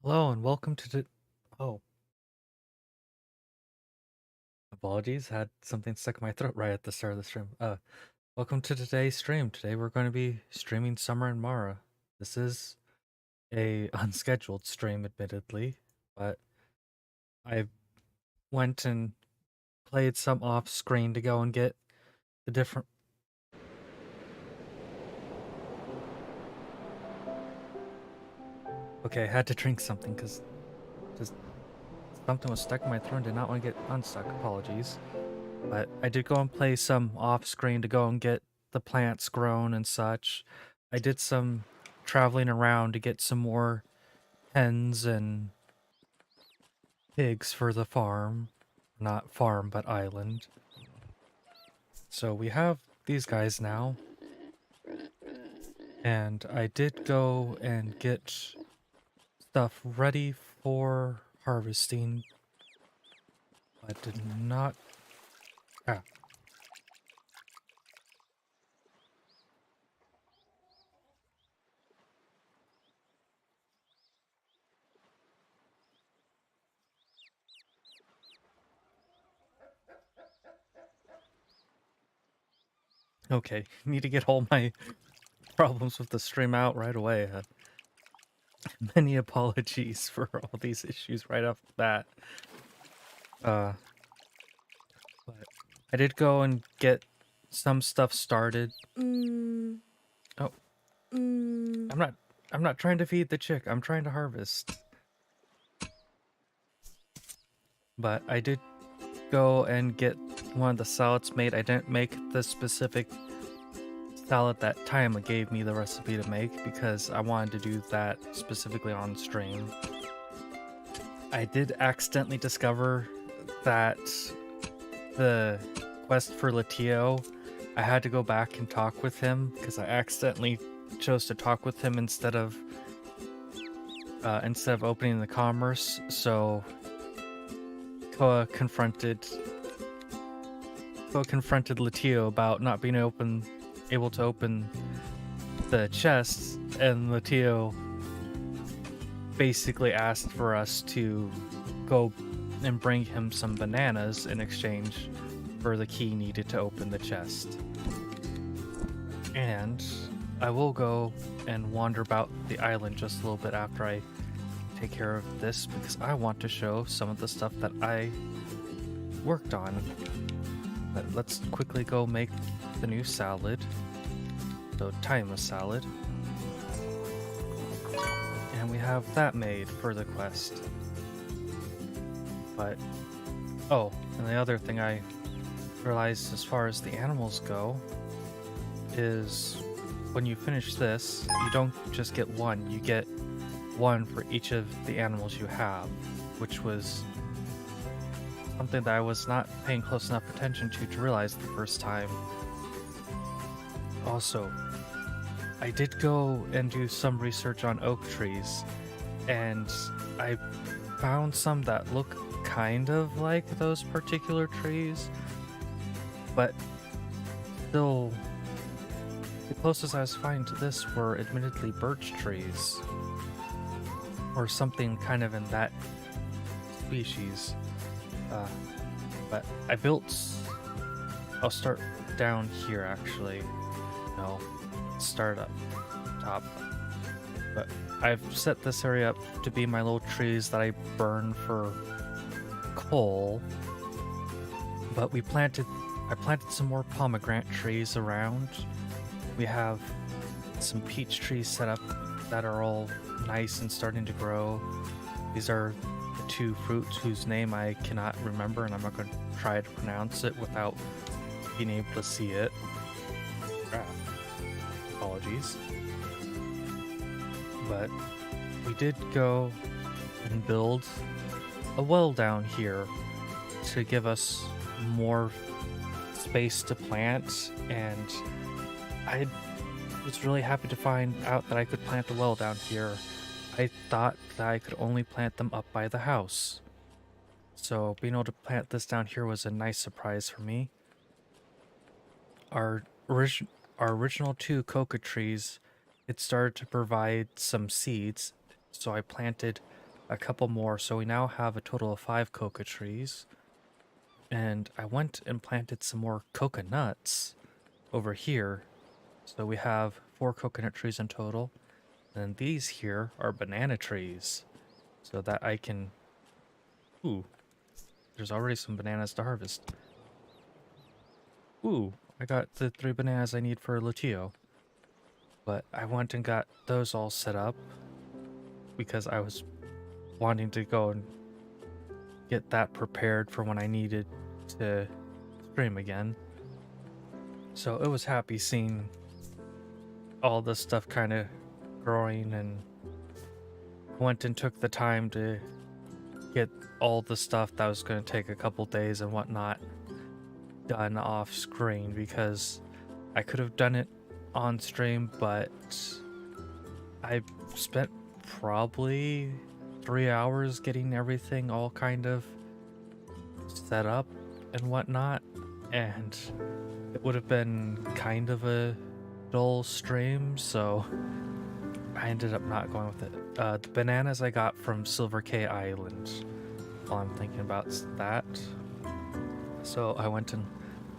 Hello and welcome to oh, apologies, had something stuck in my throat right at the start of the stream. Welcome to today's stream. Today we're going to be streaming Summer and Mara. This is a unscheduled stream, admittedly, but I went and played some off screen to go and get the different. Okay, I had to drink something because just something was stuck in my throat and did not want to get unstuck. Apologies. But I did go and play some off screen to go and get the plants grown and such. I did some traveling around to get some more hens and pigs for the farm. Not farm, but island. So we have these guys now. And I did go and get stuff ready for harvesting. I did not. Ah, okay, need to get all my problems with the stream out right away. Many apologies for all these issues right off the bat. Uh, but I did go and get some stuff started. Oh, I'm not trying to feed the chick. I'm trying to harvest. But I did go and get one of the salads made. I didn't make the specific salad that Tayama gave me the recipe to make because I wanted to do that specifically on stream. I did accidentally discover that the quest for Latio, I had to go back and talk with him because I accidentally chose to talk with him instead of opening the commerce. So Koa confronted Latio about not being able to open the chests, and Latio basically asked for us to go and bring him some bananas in exchange for the key needed to open the chest. And I will go and wander about the island just a little bit after I take care of this because I want to show some of the stuff that I worked on. But let's quickly go make the new salad. So Taima's salad. And we have that made for the quest. But, oh, and the other thing I realized as far as the animals go is when you finish this, you don't just get one, you get one for each of the animals you have, which was something that I was not paying close enough attention to realize the first time. Also, I did go and do some research on oak trees, and I found some that look kind of like those particular trees, but still, the closest I was finding to this were admittedly birch trees, or something kind of in that species. But I built. I'll start down here actually. No, start up top. But I've set this area up to be my little trees that I burn for coal. But I planted some more pomegranate trees around. We have some peach trees set up that are all nice and starting to grow. These are the two fruits whose name I cannot remember, and I'm not going to try to pronounce it without being able to see it. Apologies. But we did go and build a well down here to give us more space to plant, and I was really happy to find out that I could plant a well down here. I thought that I could only plant them up by the house. So being able to plant this down here was a nice surprise for me. Our original two coca trees, it started to provide some seeds, so I planted a couple more, so we now have a total of 5 coca trees. And I went and planted some more coconuts over here. So we have 4 coconut trees in total. And these here are banana trees. So that I can... Ooh, there's already some bananas to harvest. Ooh, I got the 3 bananas I need for Latio. But I went and got those all set up because I was wanting to go and get that prepared for when I needed to stream again. So it was happy seeing all this stuff kind of growing, and went and took the time to get all the stuff that was going to take a couple days and whatnot done off screen, because I could have done it on stream, but I spent probably 3 hours getting everything all kind of set up and whatnot, and it would have been kind of a dull stream, so I ended up not going with it. The bananas I got from Silver K Island while I'm thinking about that. So I went and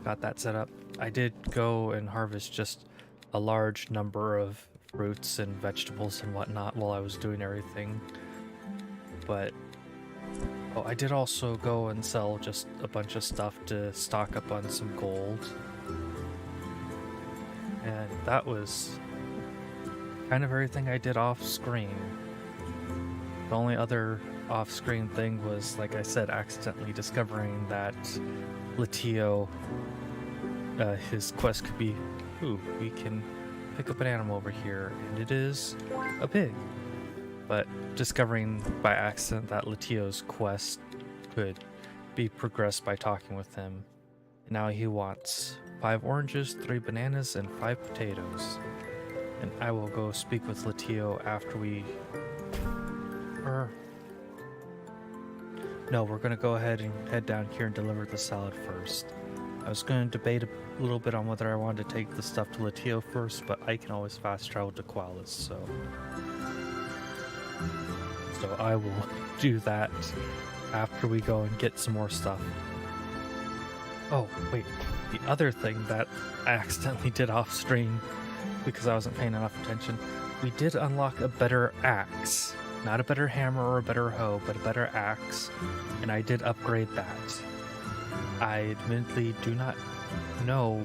got that set up. I did go and harvest just a large number of fruits and vegetables and whatnot while I was doing everything. But oh, I did also go and sell just a bunch of stuff to stock up on some gold. And that was kind of everything I did off screen. The only other off screen thing was, like I said, accidentally discovering that Latio, his quest could be, ooh, we can pick up an animal over here, and it is a pig. But discovering by accident that Latio's quest could be progressed by talking with him. Now he wants 5 oranges, 3 bananas, and 5 potatoes. And I will go speak with Latio after we... No, we're going to go ahead and head down here and deliver the salad first. I was going to debate a little bit on whether I wanted to take the stuff to Latio first, but I can always fast travel to Koalas, so I will do that after we go and get some more stuff. Oh, wait. The other thing that I accidentally did off stream because I wasn't paying enough attention, we did unlock a better axe. Not a better hammer or a better hoe, but a better axe, and I did upgrade that. I admittedly do not know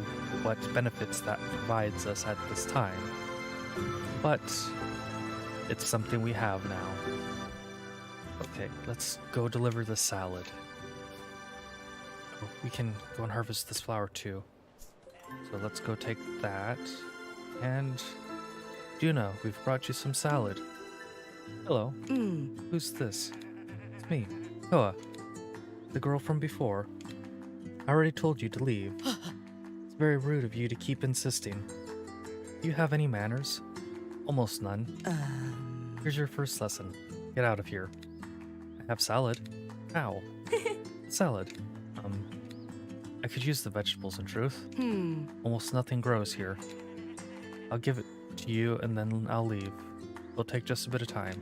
what benefits that provides us at this time, but it's something we have now. Okay, let's go deliver the salad. Oh, we can go and harvest this flower too. So let's go take that. And Juno, we've brought you some salad. Hello. Who's this? It's me, Koa, the girl from before. I already told you to leave. It's very rude of you to keep insisting. Do you have any manners? Almost none. Here's your first lesson. Get out of here. I have salad. Ow. Salad. I could use the vegetables, in truth. Almost nothing grows here. I'll give it to you and then I'll leave. It'll take just a bit of time.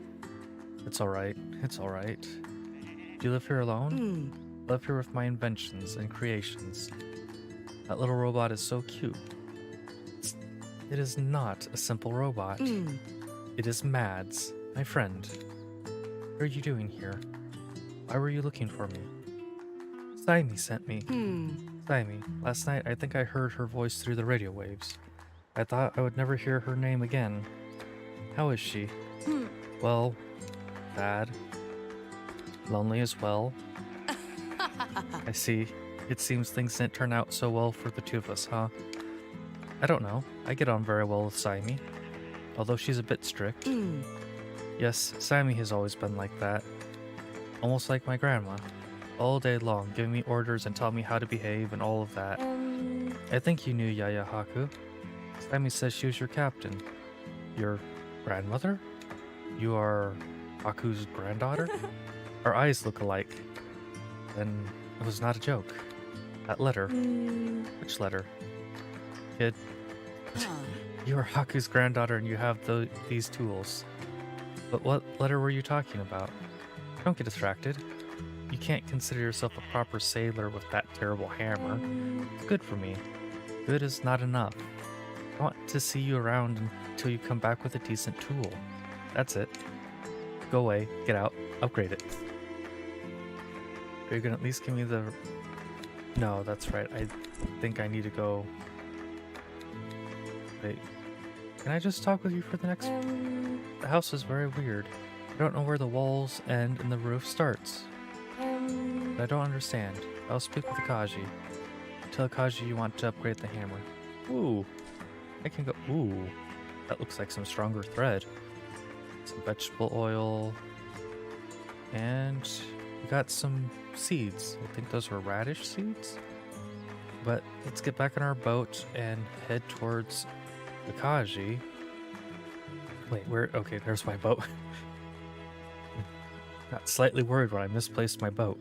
It's alright. It's alright. Do you live here alone? I live here with my inventions and creations. That little robot is so cute. It is not a simple robot. It is Mads, my friend. What are you doing here? Why were you looking for me? Saimi sent me. Saimi, last night I think I heard her voice through the radio waves. I thought I would never hear her name again. How is she? Well, sad. Lonely as well. I see. It seems things didn't turn out so well for the two of us, huh? I don't know. I get on very well with Saimi, although she's a bit strict. Yes, Saimi has always been like that. Almost like my grandma. All day long, giving me orders and telling me how to behave and all of that. I think you knew Yaya Haku. Saimi says she was your captain. Your grandmother? You are Haku's granddaughter? Our eyes look alike. Then it was not a joke. That letter. Which letter? Kid. You are Haku's granddaughter and you have these tools. But what letter were you talking about? Don't get distracted. You can't consider yourself a proper sailor with that terrible hammer. Good for me. Good is not enough. I want to see you around until you come back with a decent tool. That's it. Go away, get out, upgrade it. Are you gonna at least give me the... No, that's right. I think I need to go... Wait. Can I just talk with you for the next... The house is very weird. I don't know where the walls end and the roof starts. But I don't understand. I'll speak with Akaji. Tell Akaji you want to upgrade the hammer. Ooh. I can go... Ooh. That looks like some stronger thread. Some vegetable oil. And we got some seeds. I think those were radish seeds. But let's get back on our boat and head towards Akaji. Wait, where? Okay, there's my boat. Got slightly worried when I misplaced my boat.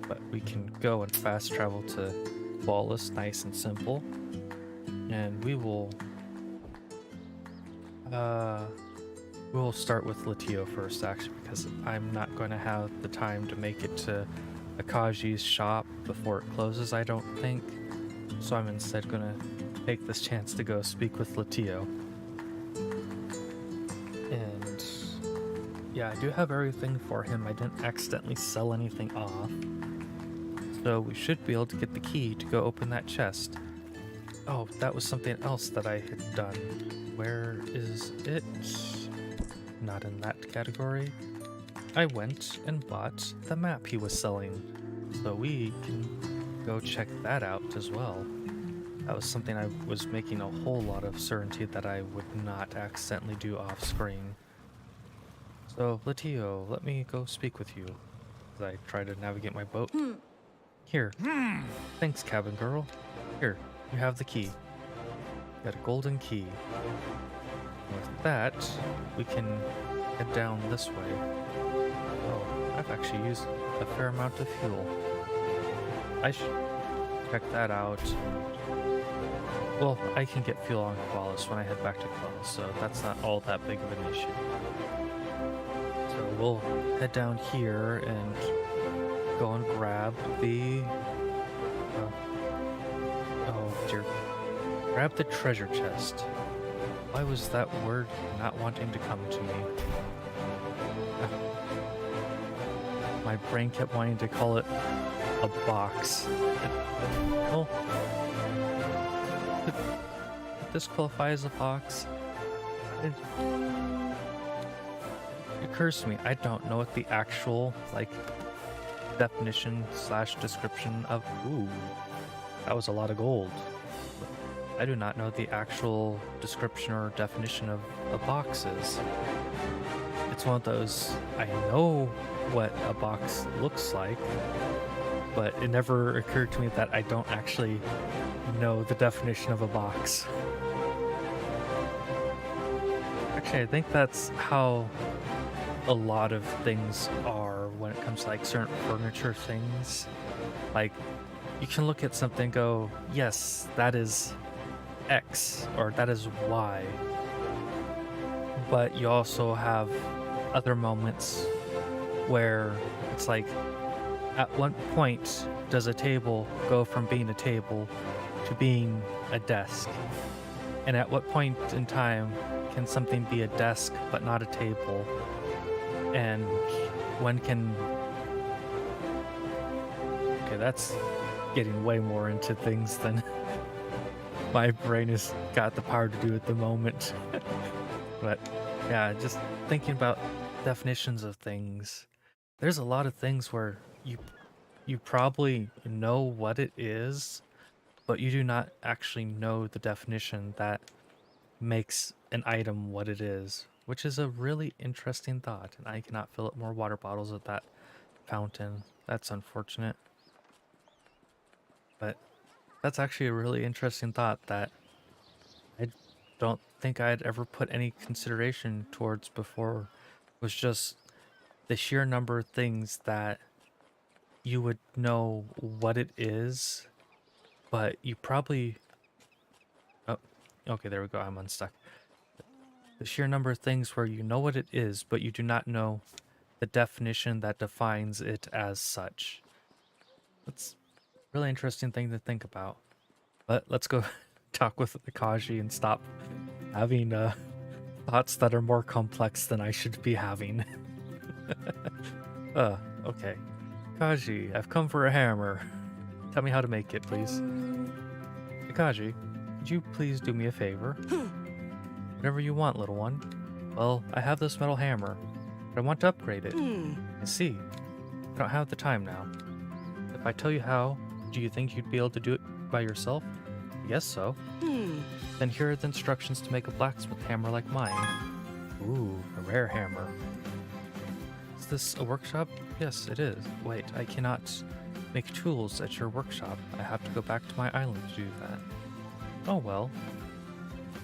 But we can go and fast travel to Wallace, nice and simple. And we will... we'll start with Latio first, actually, because I'm not going to have the time to make it to Akaji's shop before it closes, I don't think. So I'm instead going to take this chance to go speak with Latio. And yeah, I do have everything for him. I didn't accidentally sell anything off. So we should be able to get the key to go open that chest. Oh, that was something else that I had done. Where is it? Not in that category. I went and bought the map he was selling. So we can go check that out as well. That was something I was making a whole lot of certainty that I would not accidentally do off screen. So, Latio, let me go speak with you as I try to navigate my boat. Here. Thanks, cabin girl. Here, you have the key. Got a golden key. With that, we can head down this way. Oh, I've actually used a fair amount of fuel. I should check that out. Well, I can get fuel on Qualis when I head back to Qualis, so that's not all that big of an issue. So we'll head down here and go and grab the... oh dear. Grab the treasure chest. Why was that word not wanting to come to me? My brain kept wanting to call it a box. Well, could this qualify as a box? It occurs to me, I don't know what the actual, like, definition / description of... Ooh, that was a lot of gold. I do not know the actual description or definition of a box is. It's one of those, I know what a box looks like, but it never occurred to me that I don't actually know the definition of a box. Actually, I think that's how a lot of things are when it comes to like certain furniture things. Like, you can look at something and go, yes, that is X, or that is Y. But you also have other moments where it's like, at what point does a table go from being a table to being a desk? And at what point in time can something be a desk but not a table? And when can... Okay, that's getting way more into things than my brain has got the power to do at the moment. But yeah, just thinking about definitions of things. There's a lot of things where you probably know what it is, but you do not actually know the definition that makes an item what it is, which is a really interesting thought. And I cannot fill up more water bottles at that fountain. That's unfortunate. But that's actually a really interesting thought that I don't think I'd ever put any consideration towards before. Was just the sheer number of things that you would know what it is, but you probably... Oh, okay, there we go, I'm unstuck. The sheer number of things where you know what it is, but you do not know the definition that defines it as such. That's a really interesting thing to think about. But let's go talk with Akaji and stop having thoughts that are more complex than I should be having. Okay. Kaji, I've come for a hammer. Tell me how to make it, please. Kaji, could you please do me a favor? Whatever you want, little one. Well, I have this metal hammer, but I want to upgrade it. I see. I don't have the time now. If I tell you how, do you think you'd be able to do it by yourself? Yes, so. Then here are the instructions to make a blacksmith hammer like mine. Ooh, a rare hammer. Is this a workshop? Yes, it is. Wait, I cannot make tools at your workshop. I have to go back to my island to do that. Oh well.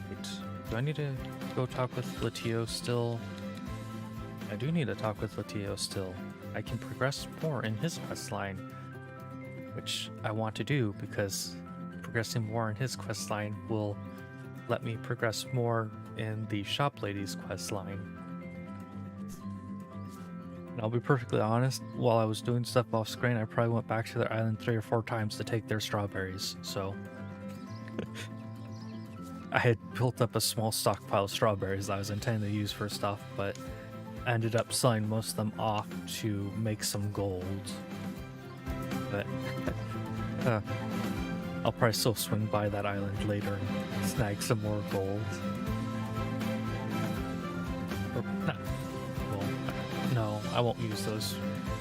Wait, do I need to go talk with Latio still? I do need to talk with Latio still. I can progress more in his quest line, which I want to do because progressing more in his quest line will let me progress more in the shop lady's quest line. And I'll be perfectly honest, while I was doing stuff off screen, I probably went back to their island 3 or 4 times to take their strawberries, so I had built up a small stockpile of strawberries I was intending to use for stuff, but I ended up selling most of them off to make some gold. But I'll probably still swing by that island later and snag some more gold. Or, well, no, I won't use those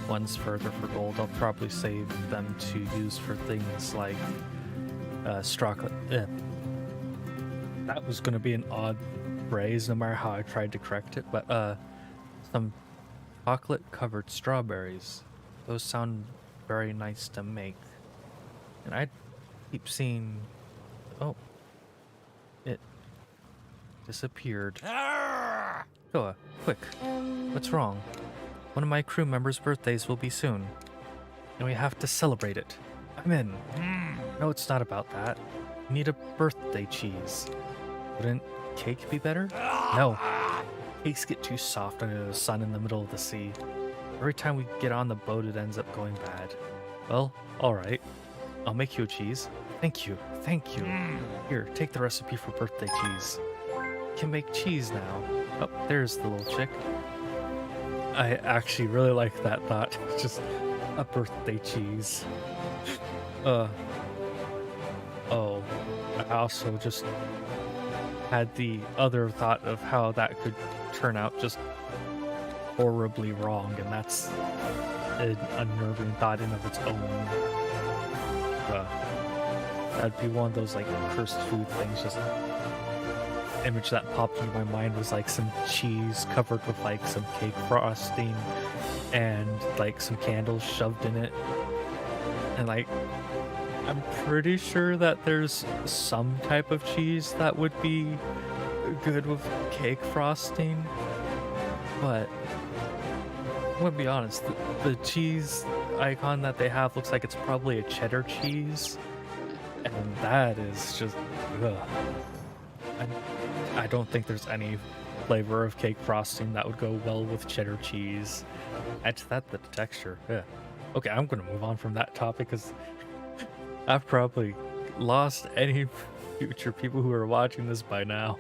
ones further for gold. I'll probably save them to use for things like that was going to be an odd phrase no matter how I tried to correct it, but some chocolate covered strawberries. Those sound very nice to make. And I keep seeing... Oh. It disappeared. Koa, quick. What's wrong? One of my crew members' birthdays will be soon, and we have to celebrate it. I'm in. No, it's not about that. We need a birthday cheese. Wouldn't cake be better? No. Cakes get too soft under the sun in the middle of the sea. Every time we get on the boat, it ends up going bad. Well, alright. I'll make you a cheese. Thank you. Thank you. Here, take the recipe for birthday cheese. You can make cheese now. Oh, there's the little chick. I actually really like that thought. Just a birthday cheese. Oh, I also just had the other thought of how that could turn out just horribly wrong, and that's an unnerving thought in of its own. That'd be one of those like cursed food things. Just image that popped into my mind was like some cheese covered with like some cake frosting and like some candles shoved in it, and like I'm pretty sure that there's some type of cheese that would be good with cake frosting, but I'm gonna be honest, the cheese icon that they have looks like it's probably a cheddar cheese, and that is just ugh. I don't think there's any flavor of cake frosting that would go well with cheddar cheese. Add to that the texture. Yeah. Okay, I'm gonna move on from that topic because I've probably lost any future people who are watching this by now.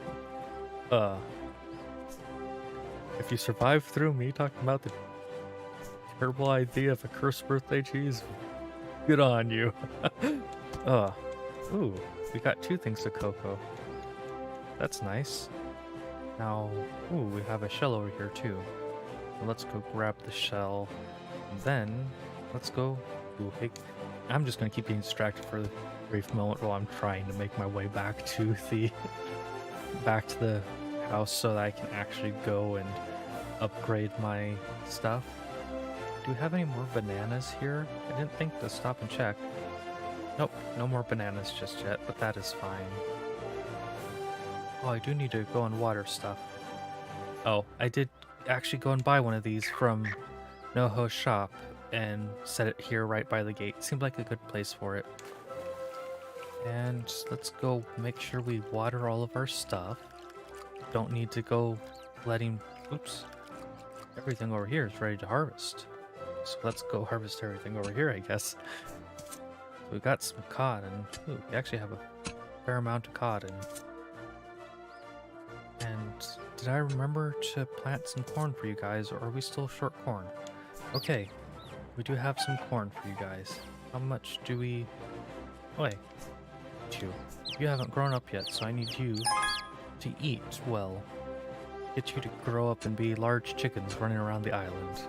If you survive through me talking about the terrible idea of a cursed birthday cheese, good on you. Ooh, we got 2 things of cocoa. That's nice. Now, ooh, we have a shell over here too. So let's go grab the shell. And then, let's go... Ooh, hey, I'm just gonna keep getting distracted for a brief moment while I'm trying to make my way back to the... back to the house so that I can actually go and upgrade my stuff. Do we have any more bananas here? I didn't think to stop and check. Nope, no more bananas just yet, but that is fine. Oh, I do need to go and water stuff. Oh, I did actually go and buy one of these from Noho's shop and set it here right by the gate. Seemed like a good place for it. And let's go make sure we water all of our stuff. Don't need to go letting... Oops. everything over here is ready to harvest. So let's go harvest everything over here, I guess. We got some cotton. Ooh, we actually have a fair amount of cotton. And did I remember to plant some corn for you guys, or are we still short corn? Okay, we do have some corn for you guys. How much do we... Oh, wait. You. You haven't grown up yet, so I need you to eat well. Get you to grow up and be large chickens running around the island.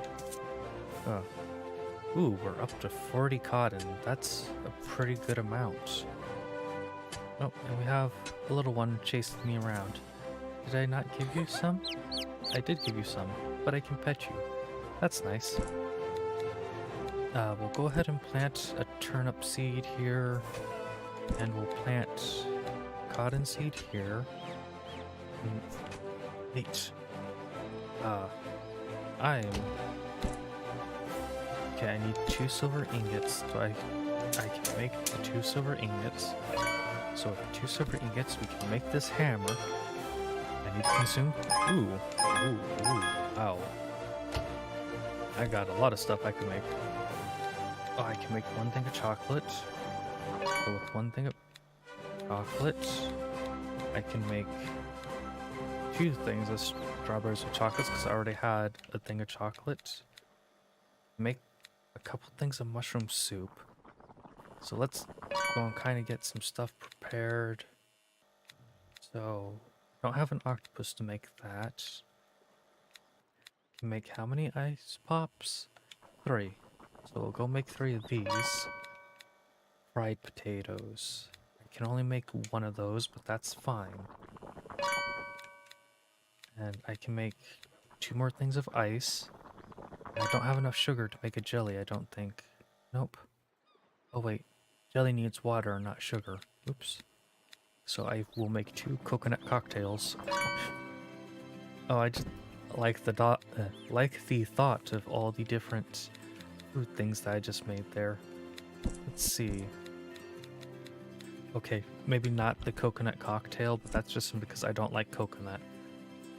Ooh, we're up to 40 cotton. That's a pretty good amount. Oh, and we have a little one chasing me around. Did I not give you some? I did give you some, but I can pet you. That's nice. We'll go ahead and plant a turnip seed here, and we'll plant cotton seed here. Wait. Okay, I need 2 silver ingots, so I can make 2 silver ingots. So with 2 silver ingots, we can make this hammer. I need to consume... Ooh, wow. I got a lot of stuff I can make. Oh, I can make 1 thing of chocolate. So with 1 thing of chocolate, I can make 2 things of strawberries with chocolates, because I already had a thing of chocolate. Make a couple things of mushroom soup. So let's go and kind of get some stuff prepared. So, don't have an octopus to make that. Can make how many ice pops? 3. So we'll go make 3 of these. Fried potatoes. I can only make 1 of those, but that's fine. And I can make 2 more things of ice. I don't have enough sugar to make a jelly, I don't think. Nope. Oh wait, jelly needs water, not sugar. Oops. So I will make 2 coconut cocktails. Oh, I just like the thought of all the different food things that I just made there. Let's see. Okay, maybe not the coconut cocktail, but that's just because I don't like coconut.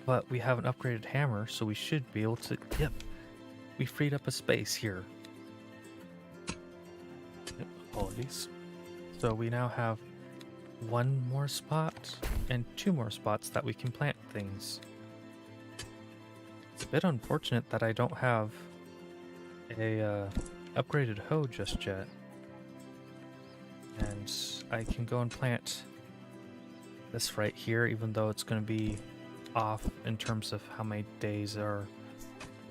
But we have an upgraded hammer, so we should be able to... Yep, we freed up a space here. Yep, apologies. So we now have 1 more spot and 2 more spots that we can plant things. It's a bit unfortunate that I don't have a upgraded hoe just yet. And I can go and plant this right here, even though it's going to be off in terms of how many days are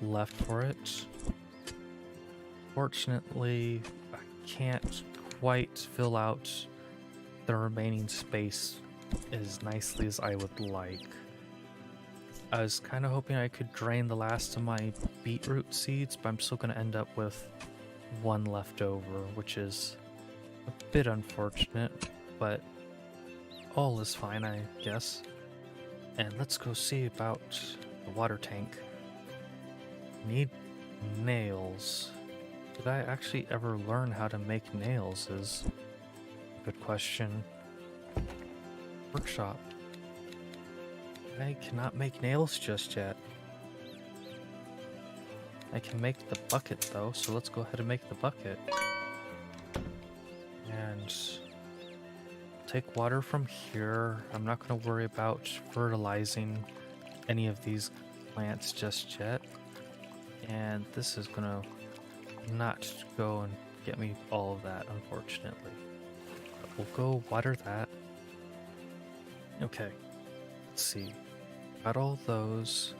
left for it. Fortunately, I can't quite fill out the remaining space as nicely as I would like. I was kind of hoping I could drain the last of my beetroot seeds, but I'm still going to end up with 1 left over, which is a bit unfortunate, but all is fine, I guess. And let's go see about the water tank. Need nails. Did I actually ever learn how to make nails is a good question. Workshop. I cannot make nails just yet. I can make the bucket though, so let's go ahead and make the bucket. And take water from here. I'm not going to worry about fertilizing any of these plants just yet. And this is going to not go and get me all of that, unfortunately. But we'll go water that. Okay, let's see. Got all those.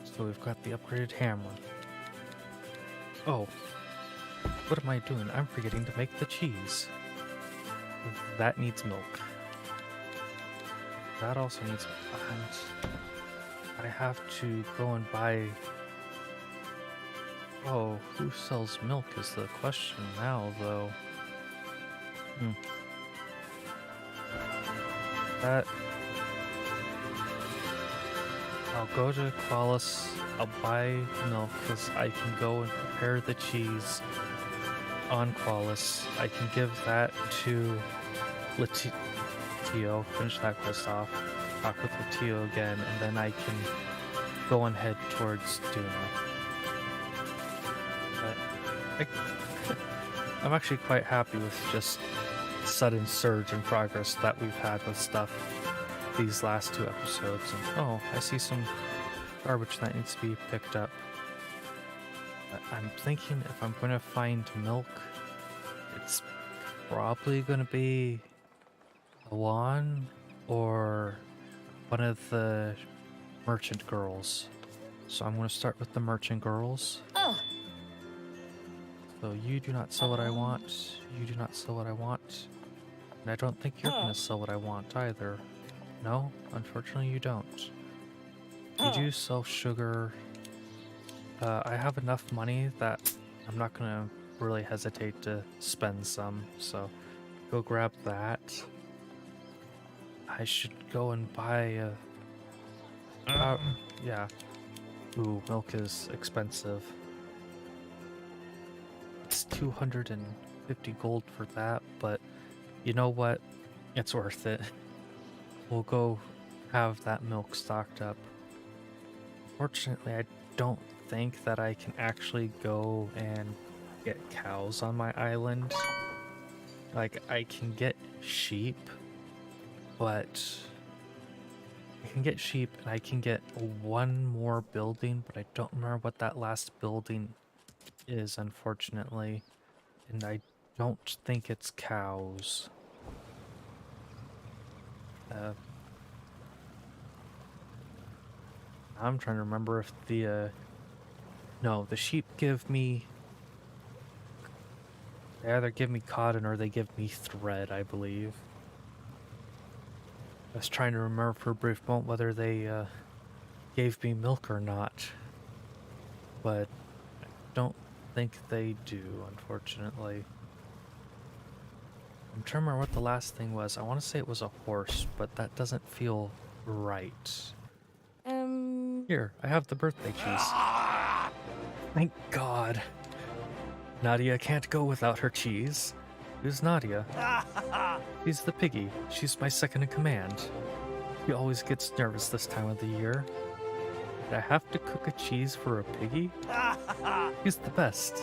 So we've got the upgraded hammer. Oh, what am I doing? I'm forgetting to make the cheese. That needs milk. That also needs... And I have to go and buy... Oh, who sells milk is the question now, though. That... I'll go to Qualis, I'll buy milk, because I can go and prepare the cheese on Qualis. I can give that to Latio, finish that quest off, talk with Latio again, and then I can go and head towards Duna. But I'm actually quite happy with just sudden surge in progress that we've had with stuff these last 2 episodes. And oh, I see some garbage that needs to be picked up. But I'm thinking if I'm going to find milk, it's probably going to be Awan or one of the merchant girls. So I'm going to start with the merchant girls. So you do not sell what I want. You do not sell what I want. And I don't think you're going to sell what I want either. No, unfortunately you don't. You do sell sugar. I have enough money that I'm not going to really hesitate to spend some. So go grab that. I should go and buy a... yeah. Ooh, milk is expensive. It's 250 gold for that, but you know what? It's worth it. We'll go have that milk stocked up. Fortunately, I don't think that I can actually go and get cows on my island. Like, I can get sheep, but I can get sheep and I can get one more building, but I don't remember what that last building is, unfortunately. And I don't think it's cows. I'm trying to remember if the no, the sheep give me, they either give me cotton or they give me thread, I believe. I was trying to remember for a brief moment whether they gave me milk or not, but I don't think they do, unfortunately. I'm trying to remember what the last thing was. I want to say it was a horse, but that doesn't feel right. Here, I have the birthday cheese. Thank God. Nadia can't go without her cheese. Who's Nadia? She's the piggy. She's my second in command. She always gets nervous this time of the year. Did I have to cook a cheese for a piggy? He's the best.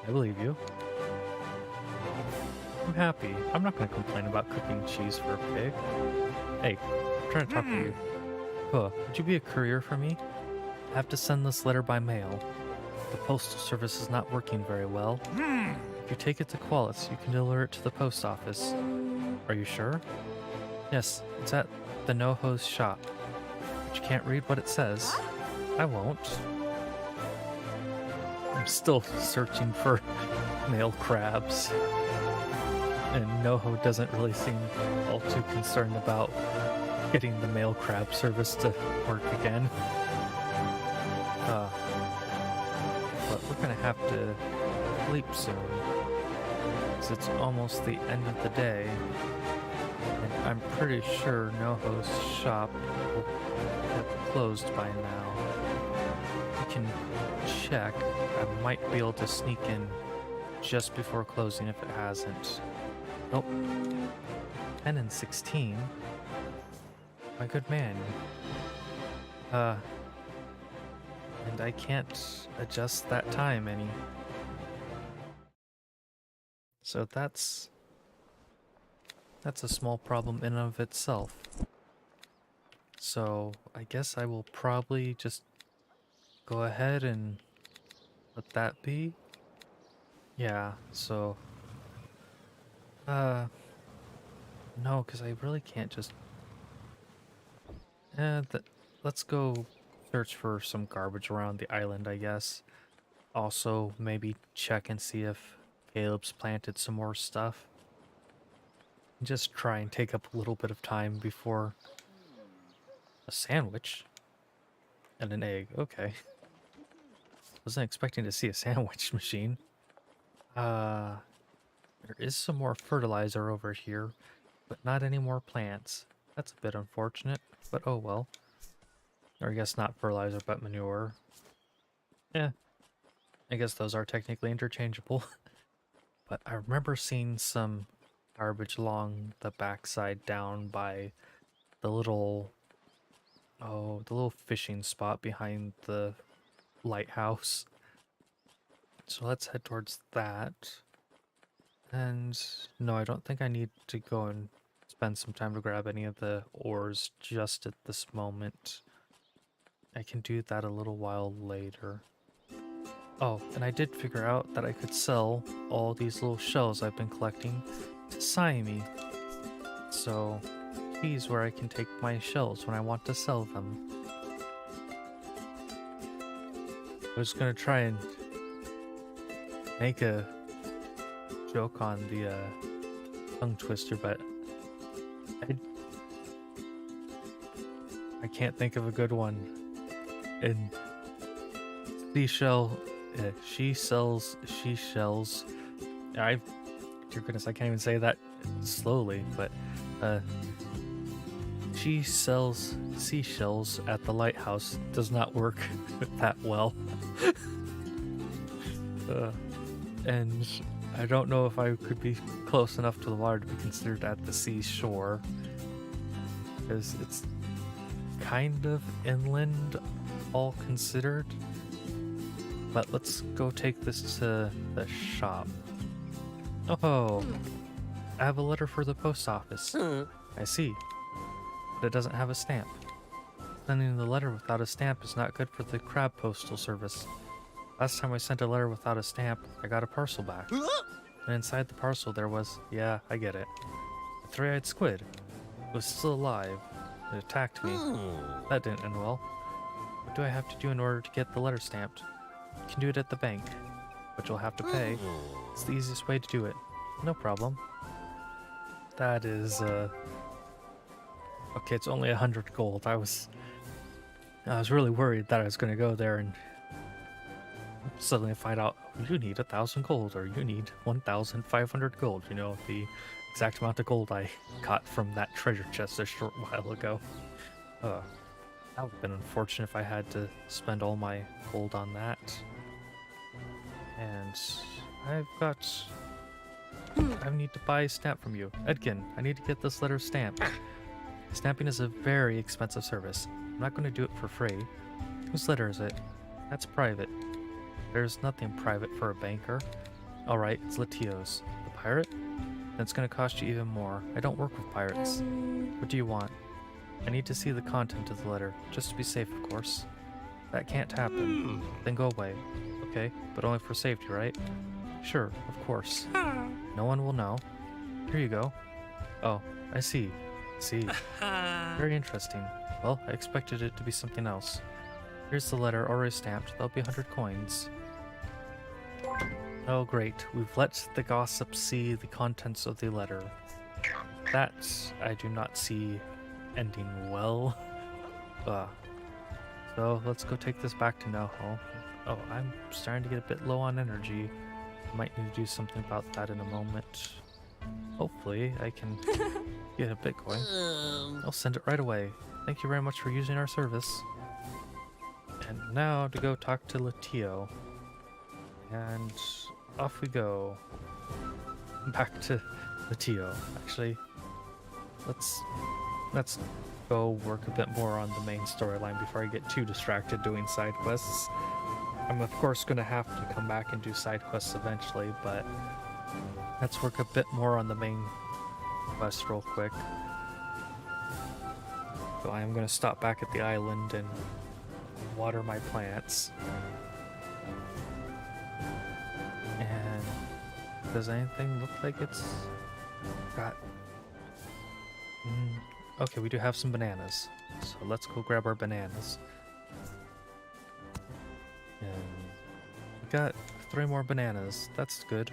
I believe you. I'm happy. I'm not going to complain about cooking cheese for a pig. Hey, I'm trying to talk to you. Huh, would you be a courier for me? I have to send this letter by mail. The postal service is not working very well. If you take it to Qualis, you can deliver it to the post office. Are you sure? Yes, it's at the NoHo's shop. But you can't read what it says. I won't. I'm still searching for male crabs. And NoHo doesn't really seem all too concerned about getting the male crab service to work again. But we're gonna have to sleep soon, because it's almost the end of the day, and I'm pretty sure NoHo's shop will have closed by now. We can check. I might be able to sneak in just before closing if it hasn't. Nope. 10 and 16? My good man. And I can't adjust that time any. So that's a small problem in and of itself. So I guess I will probably just go ahead and let that be. Yeah, so no, because I really can't just let's go search for some garbage around the island, I guess. Also, maybe check and see if Caleb's planted some more stuff. Just try and take up a little bit of time before a sandwich and an egg. Okay. Wasn't expecting to see a sandwich machine. There is some more fertilizer over here, but not any more plants. That's a bit unfortunate, but oh well. Or I guess not fertilizer, but manure. Yeah, I guess those are technically interchangeable. But I remember seeing some garbage along the backside down by the little Oh, the little fishing spot behind the lighthouse. So let's head towards that. And no, I don't think I need to go and spend some time to grab any of the ores just at this moment. I can do that a little while later. Oh, and I did figure out that I could sell all these little shells I've been collecting to Siami. So he's where I can take my shells when I want to sell them. I was gonna try and make a joke on the tongue twister, but I can't think of a good one. And she sells seashells. Dear goodness, I can't even say that slowly, but she sells seashells at the lighthouse does not work that well. And I don't know if I could be close enough to the water to be considered at the seashore, because it's kind of inland, all considered. But let's go take this to the shop. Oh, I have a letter for the post office. I see, but it doesn't have a stamp. Sending the letter without a stamp is not good for the crab postal service. Last time I sent a letter without a stamp, I got a parcel back. And inside the parcel there was, yeah, I get it, a three-eyed squid. It was still alive. It attacked me. That didn't end well. What do I have to do in order to get the letter stamped? You can do it at the bank, but you'll have to pay. It's the easiest way to do it. No problem. That is, okay, it's only 100 gold. I was really worried that I was going to go there and suddenly find out you need 1,000 gold or you need 1,500 gold. You know, the exact amount of gold I got from that treasure chest a short while ago. That would have been unfortunate if I had to spend all my gold on that. And I need to buy a stamp from you. Edkin, I need to get this letter stamped. Stamping is a very expensive service. I'm not going to do it for free. Whose letter is it? That's private. There's nothing private for a banker. Alright, it's Latio's. The pirate? Then it's going to cost you even more. I don't work with pirates. What do you want? I need to see the content of the letter, just to be safe, of course. That can't happen. Then go away. Okay, but only for safety, right? Sure, of course. No one will know. Here you go. Oh, I see. See. Very interesting. Well, I expected it to be something else. Here's the letter already stamped. That'll be 100 coins. Oh, great. We've let the gossip see the contents of the letter. That I do not see ending well. So let's go take this back to Noho. Oh, I'm starting to get a bit low on energy. Might need to do something about that in a moment. Hopefully I can get a bit going. I'll send it right away. Thank you very much for using our service. And now to go talk to Latio. And off we go. Back to Latio. Actually, let's go work a bit more on the main storyline before I get too distracted doing side quests. I'm of course going to have to come back and do side quests eventually, but let's work a bit more on the main quest real quick. So I am going to stop back at the island and water my plants. And does anything look like it's got... Okay, we do have some bananas. So let's go grab our bananas. And we got 3 more bananas. That's good.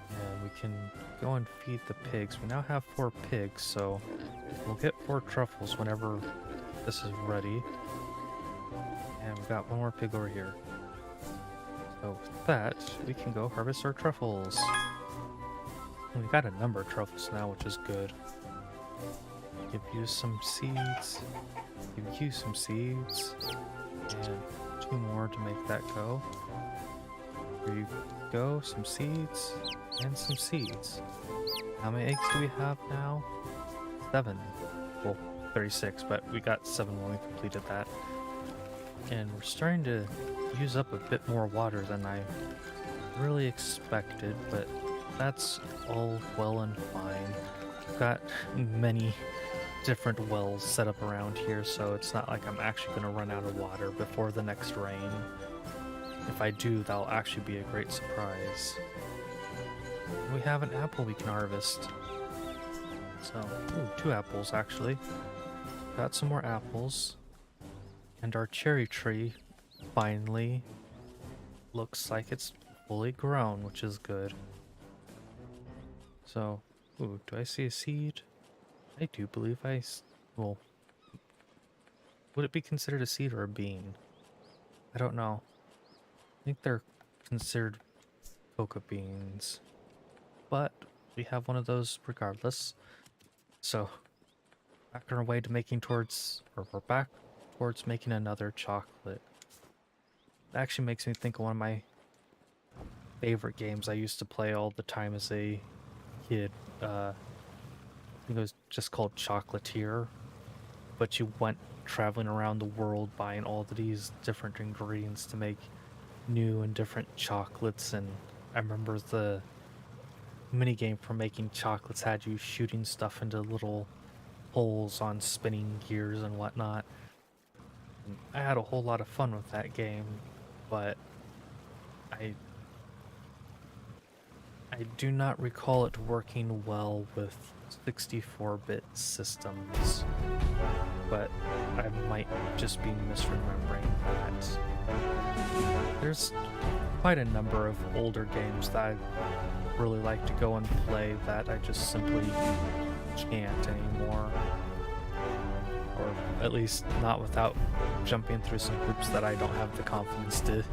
And we can go and feed the pigs. We now have 4 pigs, so we'll get 4 truffles whenever this is ready. And we've got 1 more pig over here. So with that, we can go harvest our truffles. And we've got a number of truffles now, which is good. Give you some seeds. Give you some seeds. And 2 more to make that go. Here you go, some seeds. And some seeds. How many eggs do we have now? 7. Cool. 36, but we got 7 when we completed that. And we're starting to use up a bit more water than I really expected, but that's all well and fine. We've got many different wells set up around here, so it's not like I'm actually going to run out of water before the next rain. If I do, that'll actually be a great surprise. We have an apple we can harvest. So, ooh, 2 apples actually. Got some more apples. And our cherry tree finally looks like it's fully grown, which is good. So, ooh, do I see a seed? I do believe well, would it be considered a seed or a bean? I don't know. I think they're considered cocoa beans. But we have one of those regardless. So, back on our way to making towards, or we're back towards making another chocolate. It actually makes me think of one of my favorite games I used to play all the time as a kid. I think it was just called Chocolatier, but you went traveling around the world buying all of these different ingredients to make new and different chocolates. And I remember the minigame for making chocolates had you shooting stuff into little holes on spinning gears and whatnot. And I had a whole lot of fun with that game, but I do not recall it working well with 64-bit systems, but I might just be misremembering that. There's quite a number of older games that I really like to go and play that I just simply can't anymore. Or at least not without jumping through some hoops that I don't have the confidence to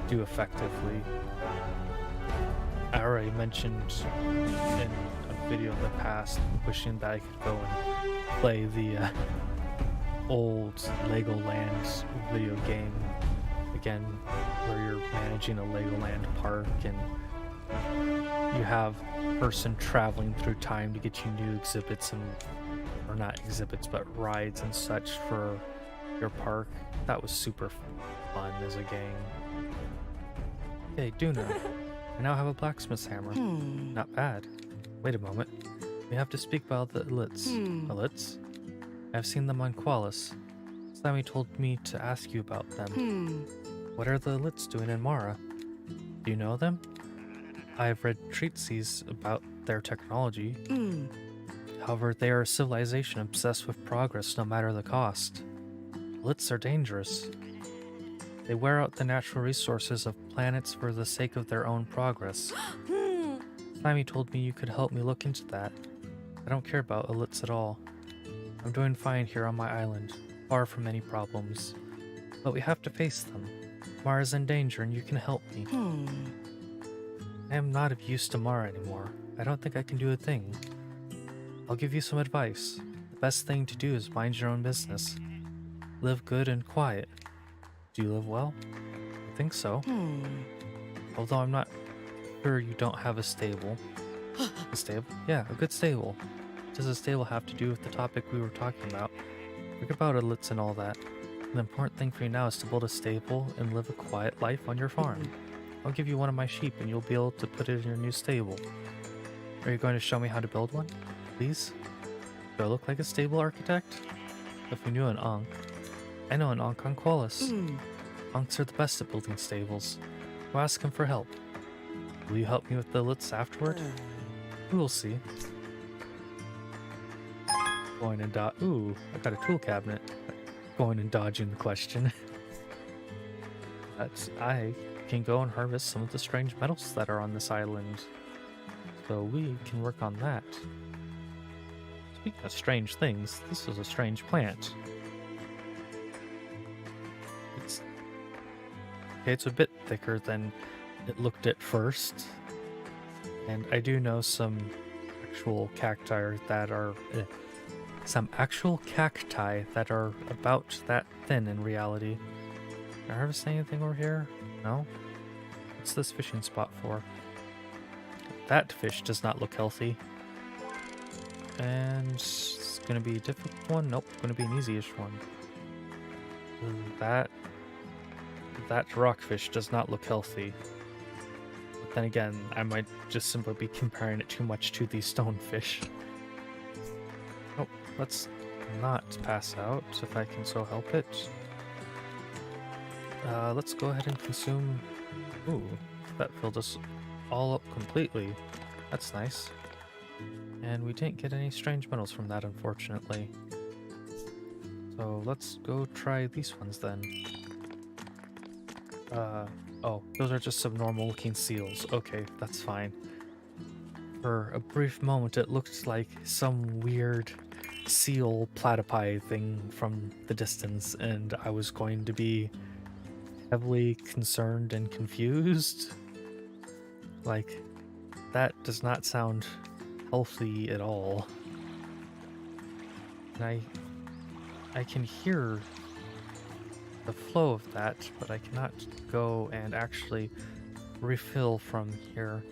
do effectively. I already mentioned in a video in the past wishing that I could go and play the old Legoland video game again, where you're managing a Legoland park and you have a person traveling through time to get you new exhibits and, or not exhibits, but rides and such for your park. That was super fun as a game. Hey, Duna, I now have a blacksmith's hammer. Not bad. Wait a moment. We have to speak about the Elits. Elits? I've seen them on Qualis. Sammy told me to ask you about them. What are the Elits doing in Mara? Do you know them? I've read treatises about their technology. However, they are a civilization obsessed with progress no matter the cost. Elits are dangerous. They wear out the natural resources of planets for the sake of their own progress. Sammy told me you could help me look into that. I don't care about Elits at all. I'm doing fine here on my island, far from any problems. But we have to face them. Mara's in danger and you can help me. I am not of use to Mara anymore. I don't think I can do a thing. I'll give you some advice. The best thing to do is mind your own business. Live good and quiet. Do you live well? I think so. Although I'm not sure you don't have a stable. A stable? Yeah, a good stable. What does a stable have to do with the topic we were talking about? Forget about Elits and all that. The important thing for you now is to build a stable and live a quiet life on your farm. I'll give you one of my sheep and you'll be able to put it in your new stable. Are you going to show me how to build one? Please? Do I look like a stable architect? If we knew an Ankh. I know an Ankh on Qualis. Ankhs are the best at building stables. We'll ask him for help. Will you help me with the Elits afterward? We will see. Going and ooh, I got a tool cabinet. Going and dodging the question. I can go and harvest some of the strange metals that are on this island. So we can work on that. Speaking of strange things, this is a strange plant. It's a bit thicker than it looked at first. And I do know some actual cacti that are about that thin in reality. Can I harvest anything over here? No? What's this fishing spot for? That fish does not look healthy. And let's gonna be a difficult one? Nope, gonna be an easy-ish one. That rockfish does not look healthy. But then again, I might just simply be comparing it too much to the stonefish. Oh, let's not pass out if I can so help it. Let's go ahead and consume... Ooh, that filled us all up completely. That's nice. And we didn't get any strange metals from that, unfortunately. So let's go try these ones then. Oh, those are just some normal looking seals. Okay, that's fine. For a brief moment, it looked like some weird seal platypi thing from the distance, and I was going to be heavily concerned and confused. Like, that does not sound healthy at all. And I can hear the flow of that, but I cannot go and actually refill from here.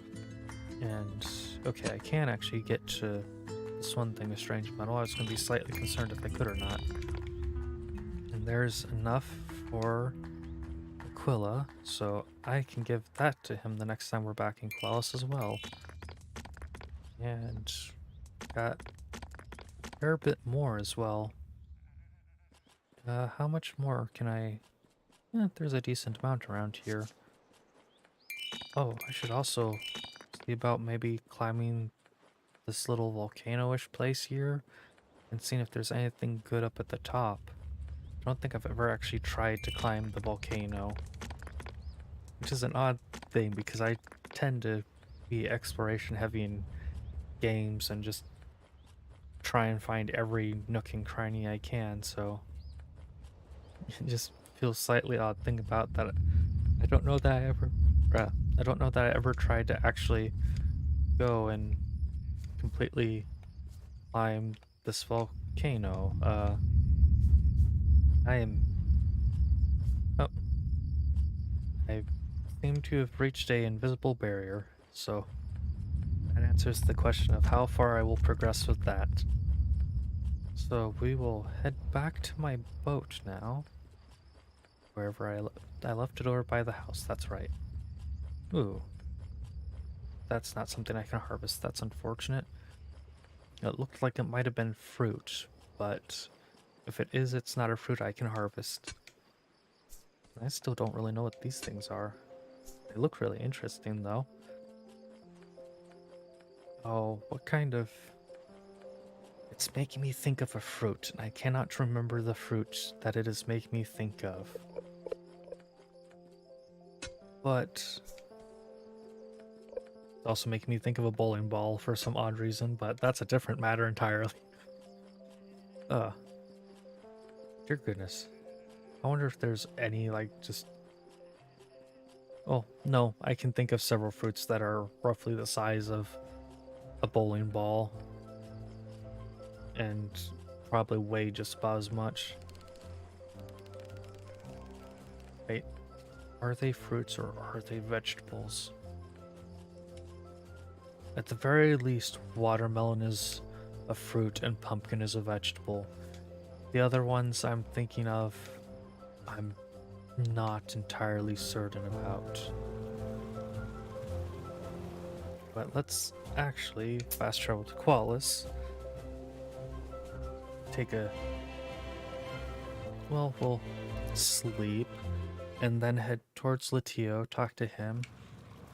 And okay, I can actually get to this one thing, a strange metal. I was going to be slightly concerned if I could or not. And there's enough for Aquila, so I can give that to him the next time we're back in Quellis as well. And got a fair bit more as well. How much more can I... there's a decent amount around here. Oh, I should also see about maybe climbing this little volcano-ish place here and seeing if there's anything good up at the top. I don't think I've ever actually tried to climb the volcano, which is an odd thing because I tend to be exploration heavy in games and just try and find every nook and cranny I can, so it just feels slightly odd thing about that. I don't know that I ever tried to actually go and completely climb this volcano. Oh, I seem to have reached a invisible barrier, so that answers the question of how far I will progress with that. So we will head back to my boat now. Wherever I left it over by the house, that's right. Ooh. That's not something I can harvest, that's unfortunate. It looked like it might have been fruit, but if it is, it's not a fruit I can harvest. I still don't really know what these things are. They look really interesting though. Oh, what kind of... It's making me think of a fruit, and I cannot remember the fruit that it is making me think of. But... It's also making me think of a bowling ball for some odd reason, but that's a different matter entirely. Dear goodness. I wonder if there's any, like, just... Oh, no, I can think of several fruits that are roughly the size of a bowling ball. And probably weigh just about as much. Wait, are they fruits or are they vegetables? At the very least, watermelon is a fruit and pumpkin is a vegetable. The other ones I'm thinking of, I'm not entirely certain about. But let's actually fast travel to Quellis. Take a... Well, we'll sleep and then head towards Latio, talk to him,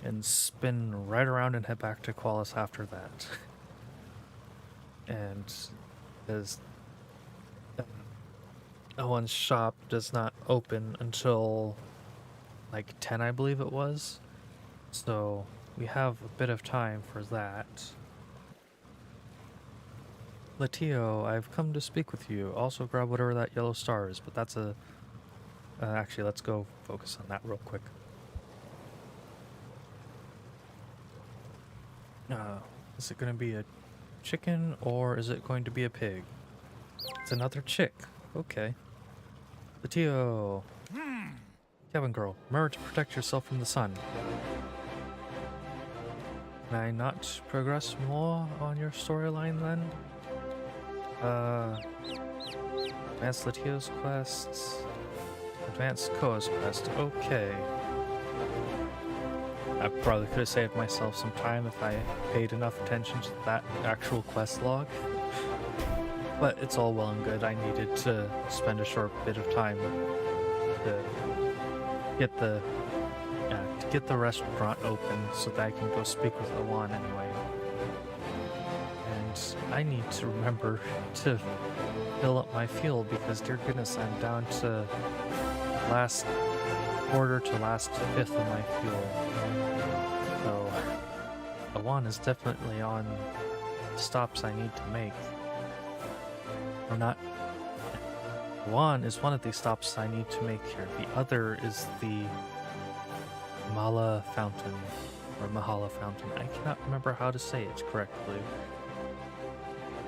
and spin right around and head back to Quellis after that. And as Owen's shop does not open until like 10, I believe it was. So we have a bit of time for that. Latio, I've come to speak with you. Also grab whatever that yellow star is, but that's a... actually, let's go focus on that real quick. Is it going to be a chicken or is it going to be a pig? It's another chick. Okay. Latio. Cabin girl, remember to protect yourself from the sun. Can I not progress more on your storyline then? Advanced Latio's quests. Advanced Koa's quest. Okay. I probably could have saved myself some time if I paid enough attention to that actual quest log. But it's all well and good. I needed to spend a short bit of time to get the restaurant open so that I can go speak with Alon anyway. And I need to remember to fill up my fuel because, dear goodness, I'm down to last quarter to last fifth of my fuel. So Alon is definitely on stops I need to make. Or not. One is one of the stops I need to make here. The other is the Mala Fountain, or Mahala Fountain. I cannot remember how to say it correctly.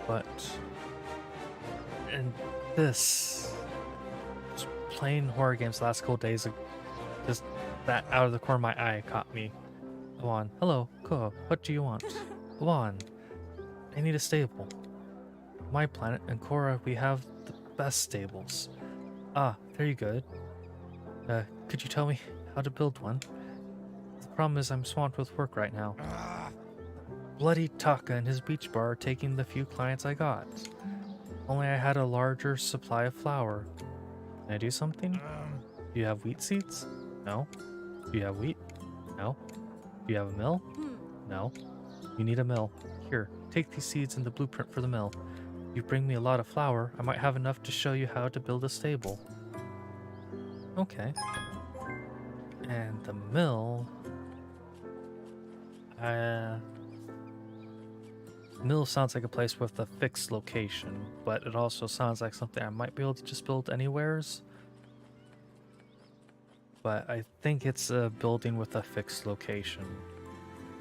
But, and this, just playing horror games the last couple days, just that out of the corner of my eye caught me. Juan, hello, Koa, what do you want? Juan, I need a stable. My planet and Korra, we have the best stables. Ah, there you go. Could you tell me how to build one? The problem is I'm swamped with work right now. Bloody Taka and his beach bar are taking the few clients I got. Only I had a larger supply of flour. Can I do something? Do you have wheat seeds? No. Do you have wheat? No. Do you have a mill? No. You need a mill. Here, take these seeds and the blueprint for the mill. If you bring me a lot of flour, I might have enough to show you how to build a stable. Okay. And the mill... Mill sounds like a place with a fixed location, but it also sounds like something I might be able to just build anywheres. But I think it's a building with a fixed location.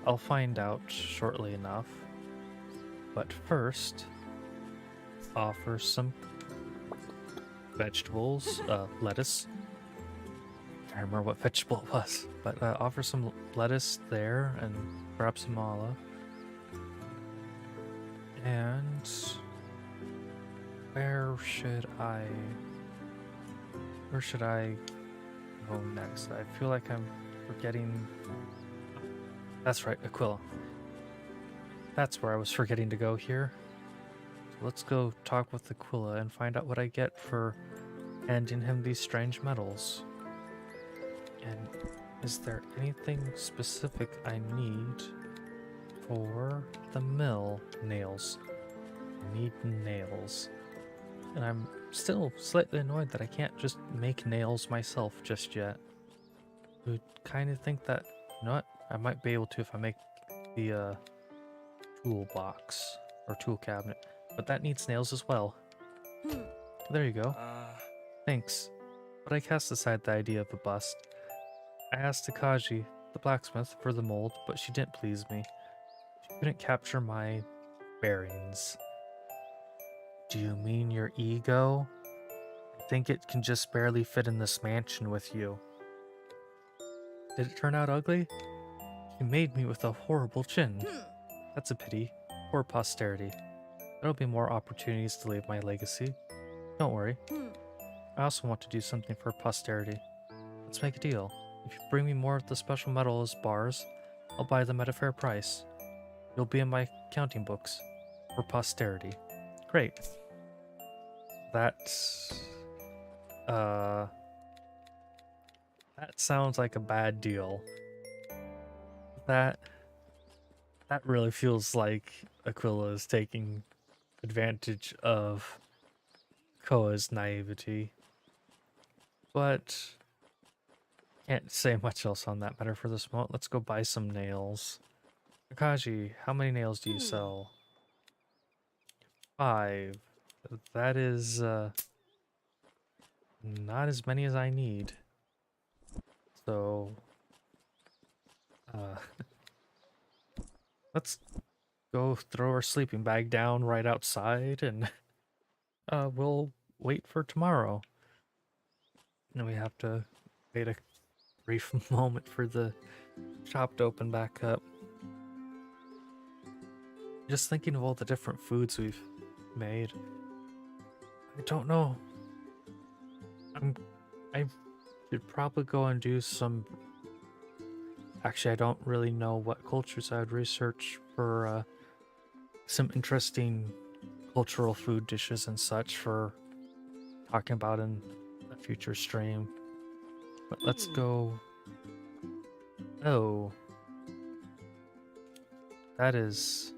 I'll find out shortly enough. But first, offer some vegetables, lettuce. I can't remember what vegetable it was, but offer some lettuce there and perhaps some olive. And where should I go next? I feel like I'm forgetting. That's right, Aquila. That's where I was forgetting to go here. So let's go talk with Aquila and find out what I get for handing him these strange metals. And is there anything specific I need for the mill? Nails. I need nails. And I'm still slightly annoyed that I can't just make nails myself just yet. I would kind of think that, you know what, I might be able to if I make the toolbox or tool cabinet, but that needs nails as well. There you go. Thanks. But I cast aside the idea of a bust. I asked Takaji, the blacksmith, for the mold, but she didn't please me. She couldn't capture my bearings. Do you mean your ego? I think it can just barely fit in this mansion with you. Did it turn out ugly? You made me with a horrible chin. That's a pity. Poor posterity. There'll be more opportunities to leave my legacy. Don't worry. I also want to do something for posterity. Let's make a deal. If you bring me more of the special metals bars, I'll buy them at a fair price. You'll be in my counting books. For posterity. Great. That's... That sounds like a bad deal. That really feels like Aquila is taking advantage of Koa's naivety. But can't say much else on that matter for this moment. Let's go buy some nails. Akaji, how many nails do you sell? 5. That is not as many as I need. So let's go throw our sleeping bag down right outside and we'll wait for tomorrow. And we have to wait a brief moment for the shop to open back up. Just thinking of all the different foods we've made. I don't know. I should probably go and do some. Actually, I don't really know what cultures I would research for some interesting cultural food dishes and such for talking about in a future stream. But let's go. Oh, that is.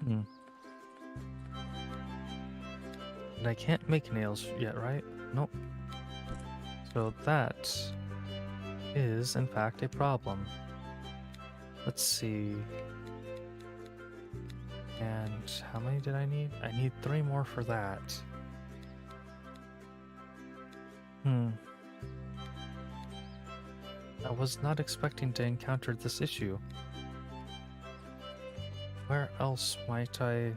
Hmm. And I can't make nails yet, right? Nope. So that is, in fact, a problem. Let's see. And how many did I need? I need 3 more for that. I was not expecting to encounter this issue. Where else might I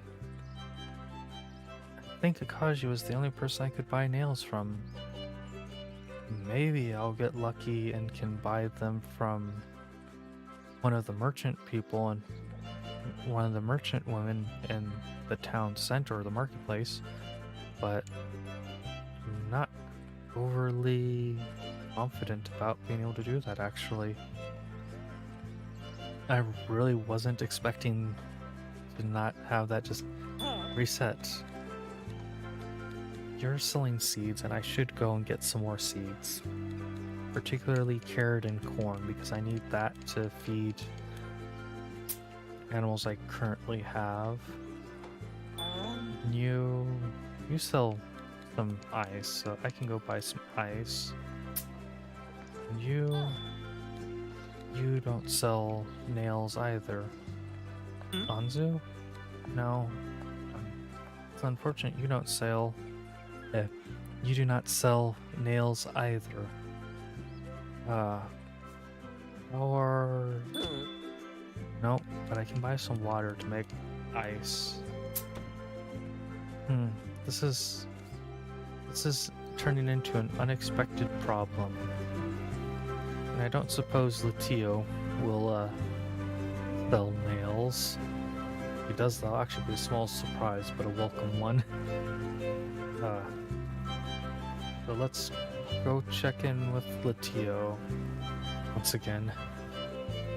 think Akaji was the only person I could buy nails from. Maybe I'll get lucky and can buy them from one of the merchant people and one of the merchant women in the town center or the marketplace, but I'm not overly confident about being able to do that actually. I really wasn't expecting to not have that just reset. You're selling seeds, and I should go and get some more seeds. Particularly carrot and corn, because I need that to feed animals I currently have. You sell some ice, so I can go buy some ice. And you don't sell nails either. Anzu? No. It's unfortunate you don't sell. You do not sell nails either. Or nope, but I can buy some water to make ice. This is turning into an unexpected problem. And I don't suppose Latio will sell nails. If he does, that'll actually be a small surprise, but a welcome one. So let's go check in with Latio once again.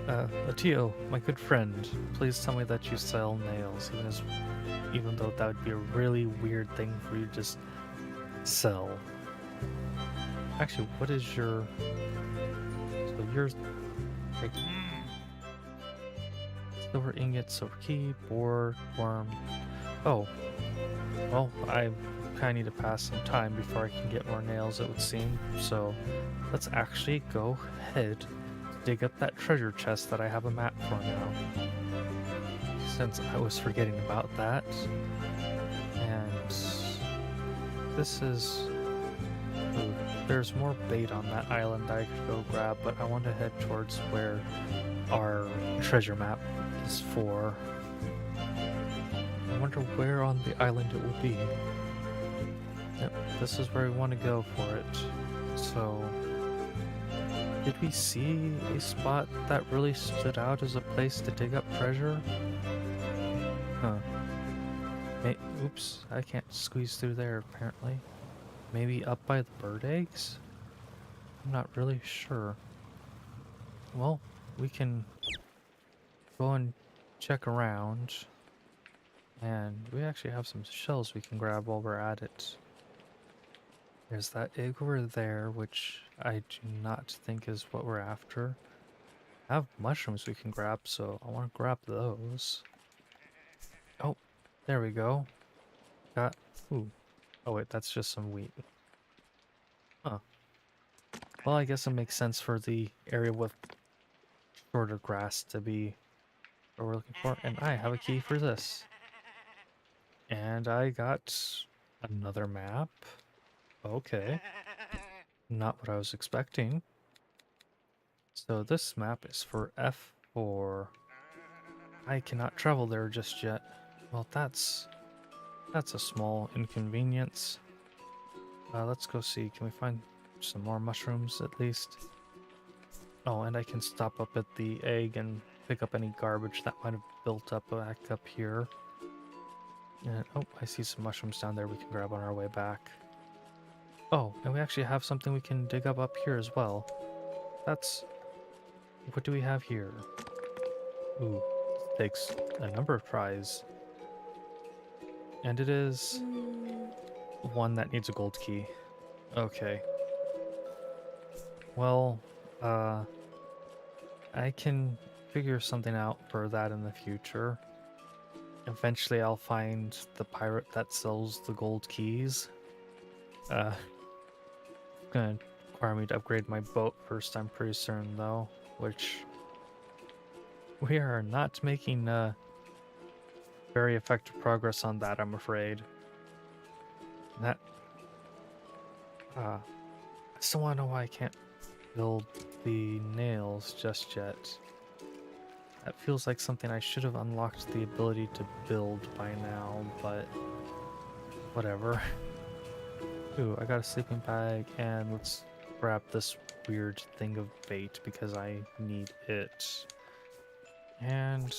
Latio, my good friend, please tell me that you sell nails, even though that would be a really weird thing for you to just sell. Actually, what is your... So yours... Like, silver ingot, silver key, board, worm... Oh. Well, I kind of need to pass some time before I can get more nails, it would seem. So let's actually go ahead, dig up that treasure chest that I have a map for now, since I was forgetting about that. And this is... Ooh, there's more bait on that island I could go grab, but I want to head towards where our treasure map is for. I wonder where on the island it will be. Yep, this is where we want to go for it. So, did we see a spot that really stood out as a place to dig up treasure? Huh. Hey, oops, I can't squeeze through there apparently. Maybe up by the bird eggs? I'm not really sure. Well, we can go and check around. And we actually have some shells we can grab while we're at it. There's that egg over there, which I do not think is what we're after. I have mushrooms we can grab, so I want to grab those. Oh, there we go. Got... Ooh. Oh wait, that's just some wheat. Huh. Well, I guess it makes sense for the area with shorter grass to be what we're looking for. And I have a key for this. And I got another map. Okay. Not what I was expecting. So this map is for F4. I cannot travel there just yet. Well, that's a small inconvenience. Let's go see. Can we find some more mushrooms at least? Oh, and I can stop up at the egg and pick up any garbage that might have built up back up here. And, oh, I see some mushrooms down there we can grab on our way back. Oh, and we actually have something we can dig up here as well. That's... What do we have here? Ooh, takes a number of tries. And it is one that needs a gold key. Okay. Well, I can figure something out for that in the future. Eventually I'll find the pirate that sells the gold keys. Gonna require me to upgrade my boat first, I'm pretty certain though, which we are not making very effective progress on that, I'm afraid. That I still wanna know why I can't build the nails just yet. That feels like something I should have unlocked the ability to build by now, but whatever. Ooh, I got a sleeping bag, and let's grab this weird thing of bait because I need it. And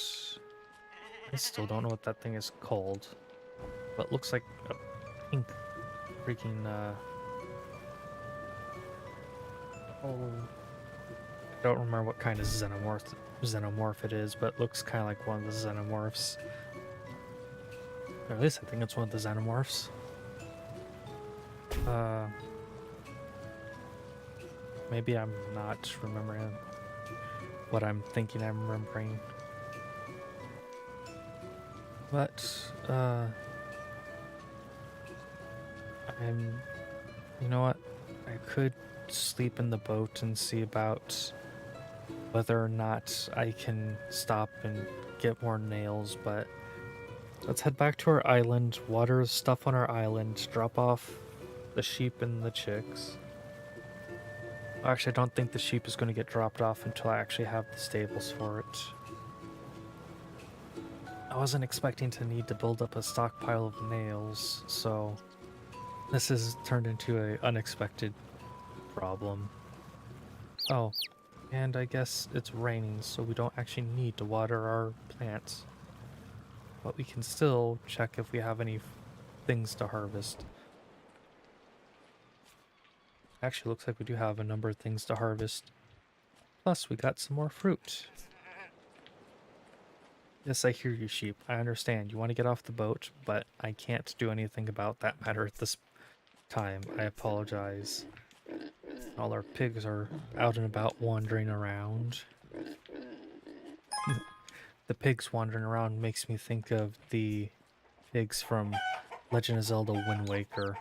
I still don't know what that thing is called, but looks like a pink freaking, oh, I don't remember what kind of xenomorph it is, but it looks kind of like one of the xenomorphs. Or at least I think it's one of the xenomorphs. Maybe I'm not remembering what I'm thinking I'm remembering. But, you know what? I could sleep in the boat and see about whether or not I can stop and get more nails, but let's head back to our island, water stuff on our island, drop off the sheep and the chicks. Actually, I don't think the sheep is going to get dropped off until I actually have the stables for it. I wasn't expecting to need to build up a stockpile of nails, so this has turned into an unexpected problem. Oh, and I guess it's raining, so we don't actually need to water our plants. But we can still check if we have any things to harvest. Actually, looks like we do have a number of things to harvest. Plus, we got some more fruit. Yes, I hear you, sheep. I understand. You want to get off the boat, but I can't do anything about that matter at this time. I apologize. All our pigs are out and about wandering around. The pigs wandering around makes me think of the pigs from Legend of Zelda Wind Waker,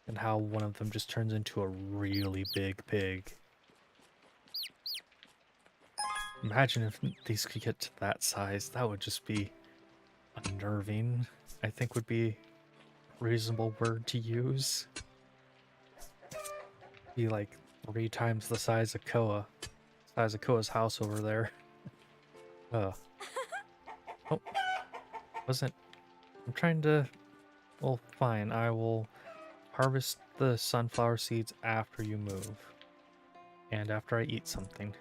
and how one of them just turns into a really big pig. Imagine if these could get to that size. That would just be unnerving, I think would be a reasonable word to use. Be like 3 times the size of Koa. Size of Koa's house over there. Oh, wasn't... I'm trying to... Well, fine, I will harvest the sunflower seeds after you move. And after I eat something.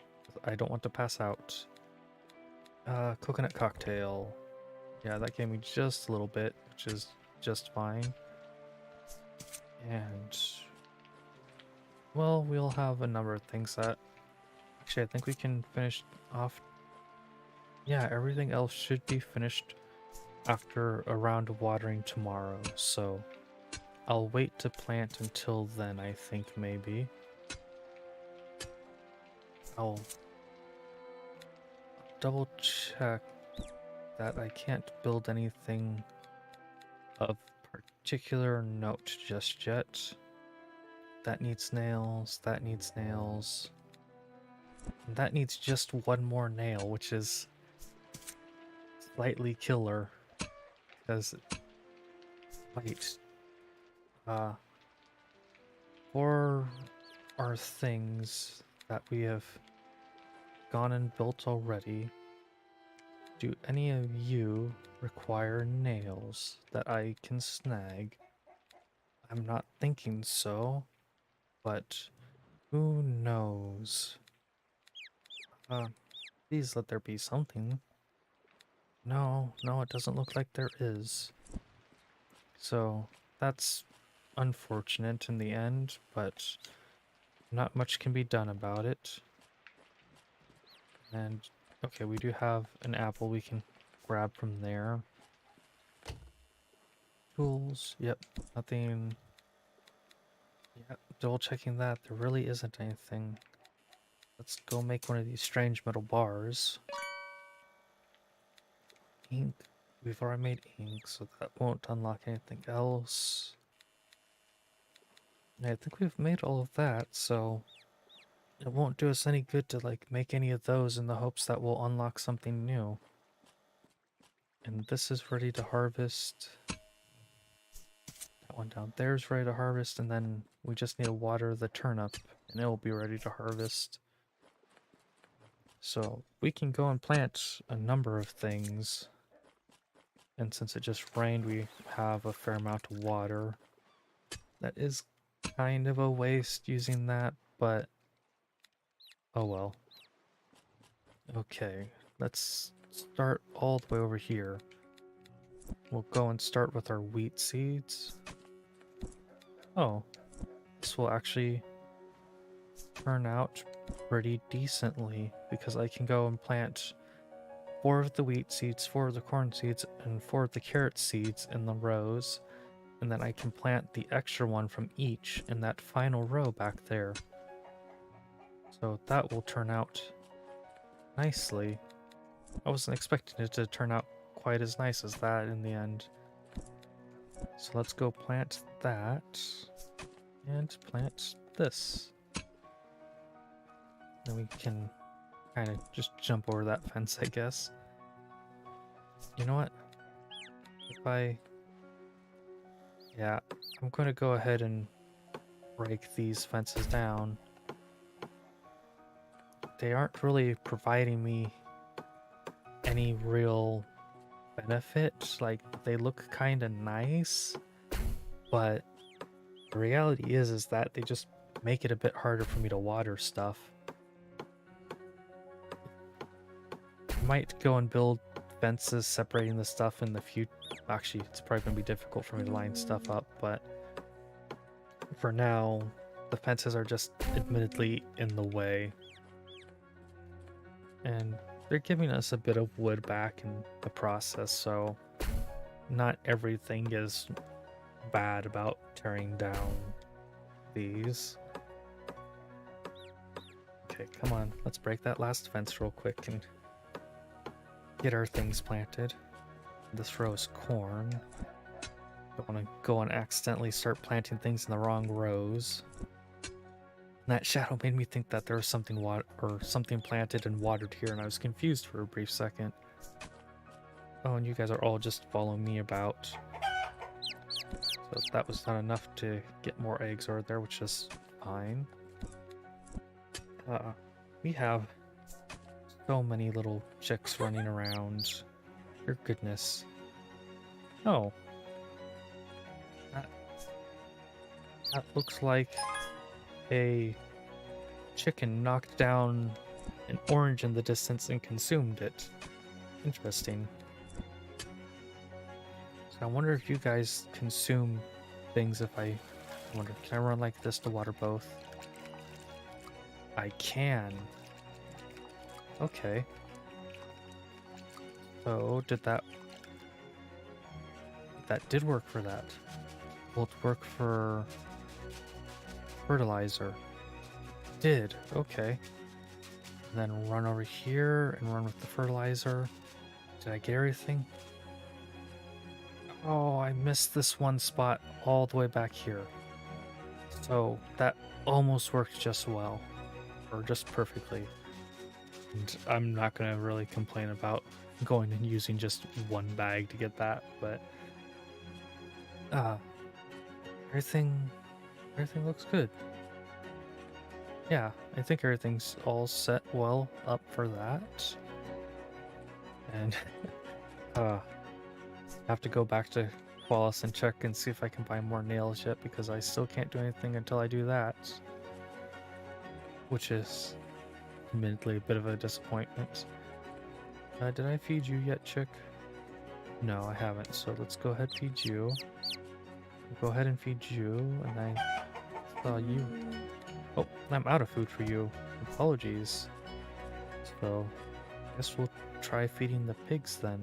I don't want to pass out. Coconut cocktail. Yeah, that gave me just a little bit, which is just fine. And... well, we'll have a number of things that... Actually, I think we can finish off... Yeah, everything else should be finished after a round of watering tomorrow, so... I'll wait to plant until then, I think, maybe. I'll double check that I can't build anything of particular note just yet. That needs nails, that needs nails. And that needs just one more nail, which is slightly killer. Because, wait, for our things that we have gone and built already, do any of you require nails that I can snag? I'm not thinking so, but who knows? Please let there be something. No, it doesn't look like there is. So that's unfortunate in the end, but not much can be done about it. And okay, we do have an apple we can grab from there. Tools, yep, nothing. Yeah, double checking that, there really isn't anything. Let's go make one of these strange metal bars. Ink, we've already made ink, so that won't unlock anything else. And I think we've made all of that, so it won't do us any good to like make any of those in the hopes that we'll unlock something new. And this is ready to harvest. That one down there is ready to harvest, and then we just need to water the turnip, and it'll be ready to harvest. So we can go and plant a number of things. And since it just rained, we have a fair amount of water. That is kind of a waste using that, but oh well. Okay, let's start all the way over here. We'll go and start with our wheat seeds. Oh, this will actually turn out pretty decently because I can go and plant 4 of the wheat seeds, 4 of the corn seeds, and 4 of the carrot seeds in the rows. And then I can plant the extra one from each in that final row back there. So that will turn out nicely. I wasn't expecting it to turn out quite as nice as that in the end. So let's go plant that and plant this. Then we can kind of just jump over that fence, I guess. You know what? Yeah, I'm going to go ahead and break these fences down. They aren't really providing me any real benefit. Like, they look kind of nice, but the reality is that they just make it a bit harder for me to water stuff. I might go and build fences separating the stuff in the future. Actually, it's probably going to be difficult for me to line stuff up, but for now, the fences are just admittedly in the way. And they're giving us a bit of wood back in the process, so not everything is bad about tearing down these. Okay, come on, let's break that last fence real quick and get our things planted. This row is corn. Don't want to go and accidentally start planting things in the wrong rows. And that shadow made me think that there was something planted and watered here, and I was confused for a brief second. Oh, and you guys are all just following me about. So that was not enough to get more eggs over there, which is fine. We have so many little chicks running around. Your goodness. Oh. That looks like a chicken knocked down an orange in the distance and consumed it. Interesting. So I wonder if you guys consume things if I wonder, can I run like this to water both? I can. Okay. So that did work for that. Will it work for fertilizer? Did. Okay. And then run over here and run with the fertilizer. Did I get everything? Oh, I missed this one spot all the way back here. So that almost worked just well. Or just perfectly. And I'm not going to really complain about going and using just one bag to get that, but everything looks good. Yeah, I think everything's all set well up for that. And have to go back to Wallace and check and see if I can buy more nails yet, because I still can't do anything until I do that, which is admittedly a bit of a disappointment. Did I feed you yet, chick? No, I haven't, so let's go ahead and feed you. go ahead and feed you, and I saw you. Oh, I'm out of food for you. Apologies. So, guess we'll try feeding the pigs then.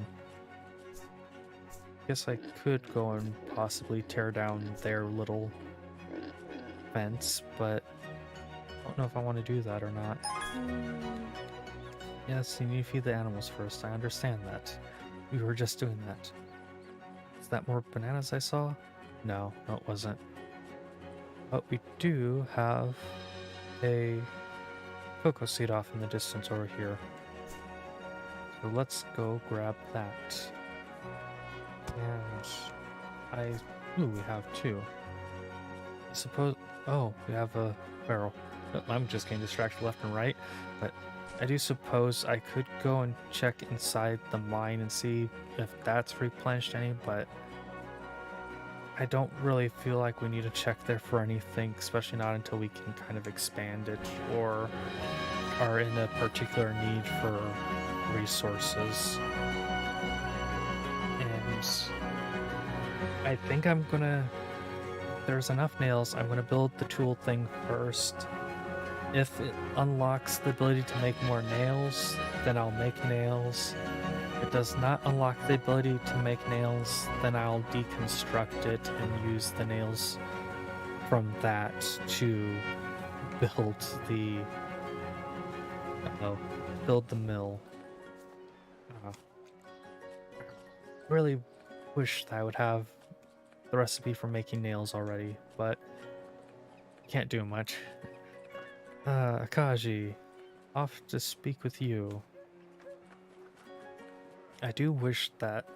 Guess I could go and possibly tear down their little fence, but I don't know if I want to do that or not. Yes, you need to feed the animals first. I understand that. We were just doing that. Is that more bananas I saw? No, it wasn't. But we do have a cocoa seed off in the distance over here. So let's go grab that. And we have two. I suppose, oh, we have a barrel. I'm just getting distracted left and right, but I do suppose I could go and check inside the mine and see if that's replenished any, but I don't really feel like we need to check there for anything, especially not until we can kind of expand it or are in a particular need for resources. And I think there's enough nails, I'm gonna build the tool thing first. If it unlocks the ability to make more nails, then I'll make nails. If it does not unlock the ability to make nails, then I'll deconstruct it and use the nails from that to build the mill. Really wish that I would have the recipe for making nails already, but can't do much. Akaji, off to speak with you. I do wish that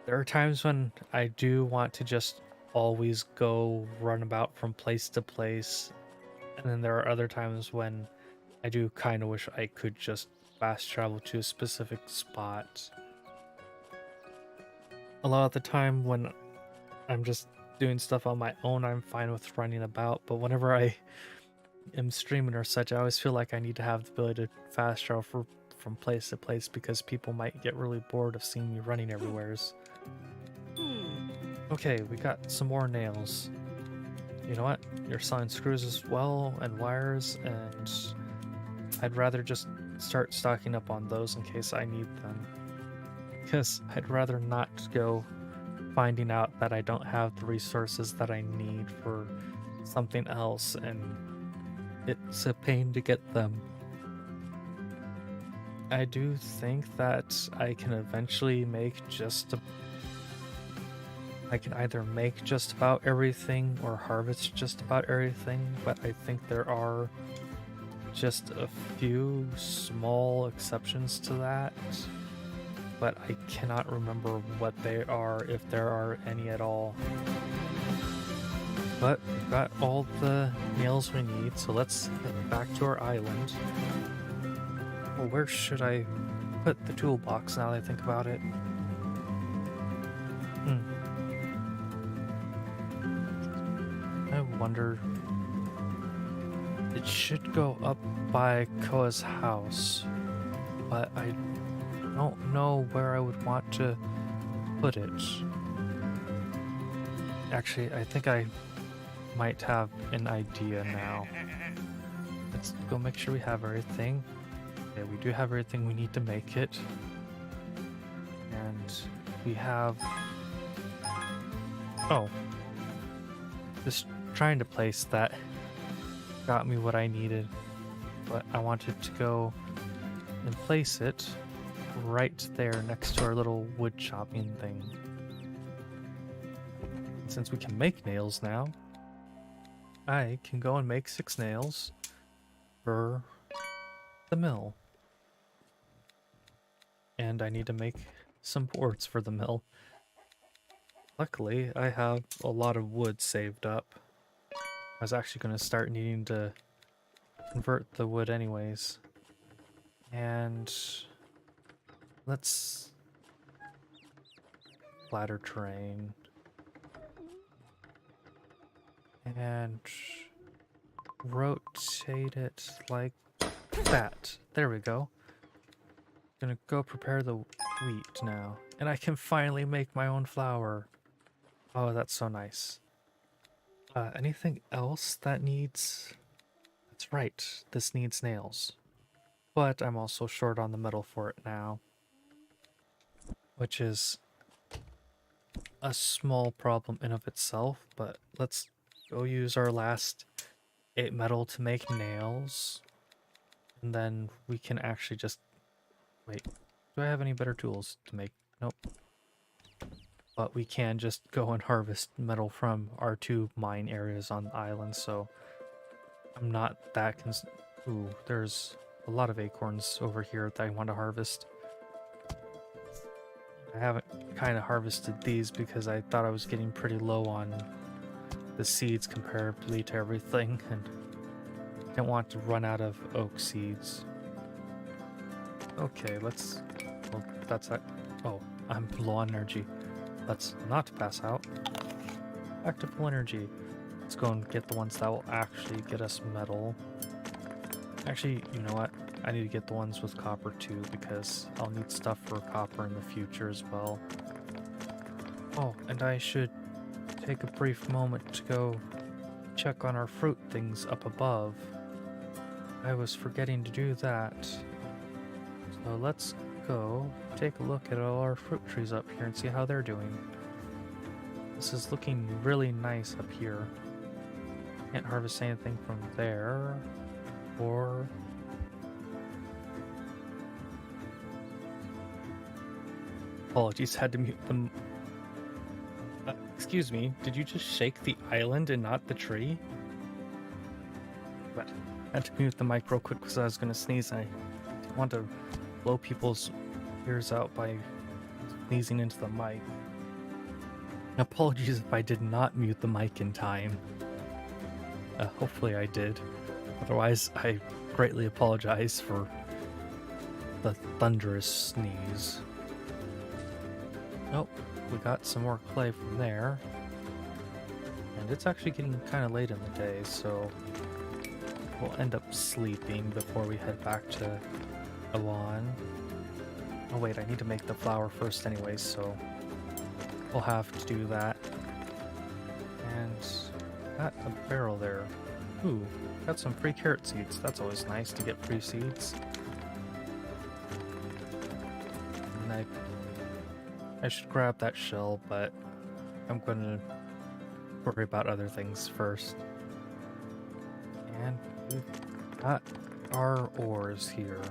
there are times when I do want to just always go run about from place to place, and then there are other times when I do kind of wish I could just fast travel to a specific spot. A lot of the time when I'm just doing stuff on my own, I'm fine with running about, but whenever I am streaming or such, I always feel like I need to have the ability to fast travel from place to place because people might get really bored of seeing me running everywheres. Okay, we got some more nails. You know what? You're selling screws as well and wires, and I'd rather just start stocking up on those in case I need them. Because I'd rather not go finding out that I don't have the resources that I need for something else, and it's a pain to get them. I do think that I can eventually I can either make just about everything or harvest just about everything, but I think there are just a few small exceptions to that. But I cannot remember what they are, if there are any at all. But we've got all the nails we need, so let's head back to our island. Well, where should I put the toolbox now that I think about it? I wonder... It should go up by Koa's house, but I don't know where I would want to put it. Actually, I think I might have an idea now. Let's go make sure we have everything. Yeah, we do have everything we need to make it. And we have... Oh. Just trying to place that got me what I needed. But I wanted to go and place it right there next to our little wood chopping thing. Since we can make nails now, I can go and make 6 nails for the mill. And I need to make some boards for the mill. Luckily, I have a lot of wood saved up. I was actually going to start needing to convert the wood anyways. And let's flatter terrain. And rotate it like that. There we go. Gonna go prepare the wheat now. And I can finally make my own flour. Oh, that's so nice. Anything else that needs... That's right, this needs nails. But I'm also short on the metal for it now, which is a small problem in of itself, but let's go use our last 8 metal to make nails, and then we can actually just... Wait, do I have any better tools to make? Nope. But we can just go and harvest metal from our 2 mine areas on the island, so I'm not that Ooh, there's a lot of acorns over here that I want to harvest. I haven't kind of harvested these because I thought I was getting pretty low on the seeds comparatively to everything, and I don't want to run out of oak seeds. Okay, let's... Well, that's that. Oh, I'm low on energy. Let's not pass out. Back to full energy. Let's go and get the ones that will actually get us metal. Actually, you know what? I need to get the ones with copper too, because I'll need stuff for copper in the future as well. Oh, and I should take a brief moment to go check on our fruit things up above. I was forgetting to do that. So let's go take a look at all our fruit trees up here and see how they're doing. This is looking really nice up here. Can't harvest anything from there. Or... Apologies, had to mute them. Excuse me, did you just shake the island and not the tree? But I had to mute the mic real quick because I was going to sneeze. I didn't want to blow people's ears out by sneezing into the mic. Apologies if I did not mute the mic in time. Hopefully I did. Otherwise, I greatly apologize for the thunderous sneeze. Nope, we got some more clay from there. And it's actually getting kind of late in the day, so we'll end up sleeping before we head back to Awan. Oh wait, I need to make the flour first anyways, so we'll have to do that. And got a barrel there. Ooh, got some free carrot seeds. That's always nice to get free seeds. And I should grab that shell, but I'm gonna worry about other things first. And we've got our ores here.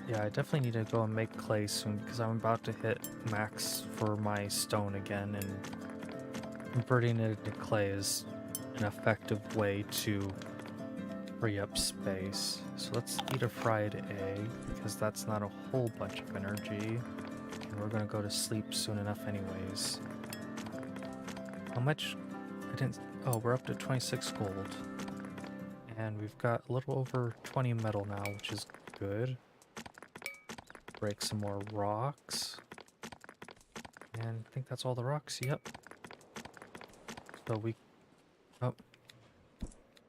Yeah, I definitely need to go and make clay soon because I'm about to hit max for my stone again, and converting it into clay is an effective way to free up space. So let's eat a fried egg because that's not a whole bunch of energy, and we're gonna go to sleep soon enough anyways. How much? I didn't... Oh, we're up to 26 gold. And we've got a little over 20 metal now, which is good. Break some more rocks. And I think that's all the rocks, yep. So we... Oh.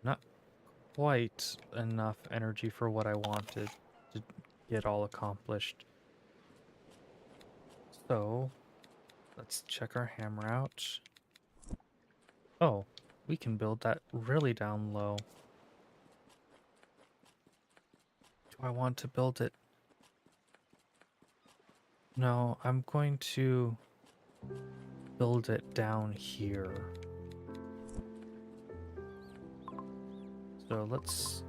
Not quite enough energy for what I wanted to get all accomplished. So, let's check our hammer out. Oh, we can build that really down low. Do I want to build it? No, I'm going to build it down here. So let's...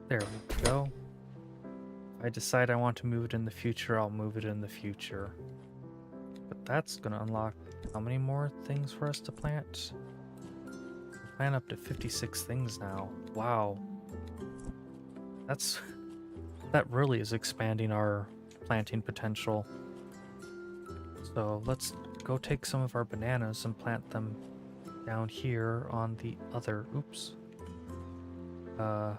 There we go. If I decide I want to move it in the future, I'll move it in the future. But that's going to unlock how many more things for us to plant? We plant up to 56 things now. Wow. That really is expanding our planting potential. So let's go take some of our bananas and plant them down here on the other... Oops. Oh.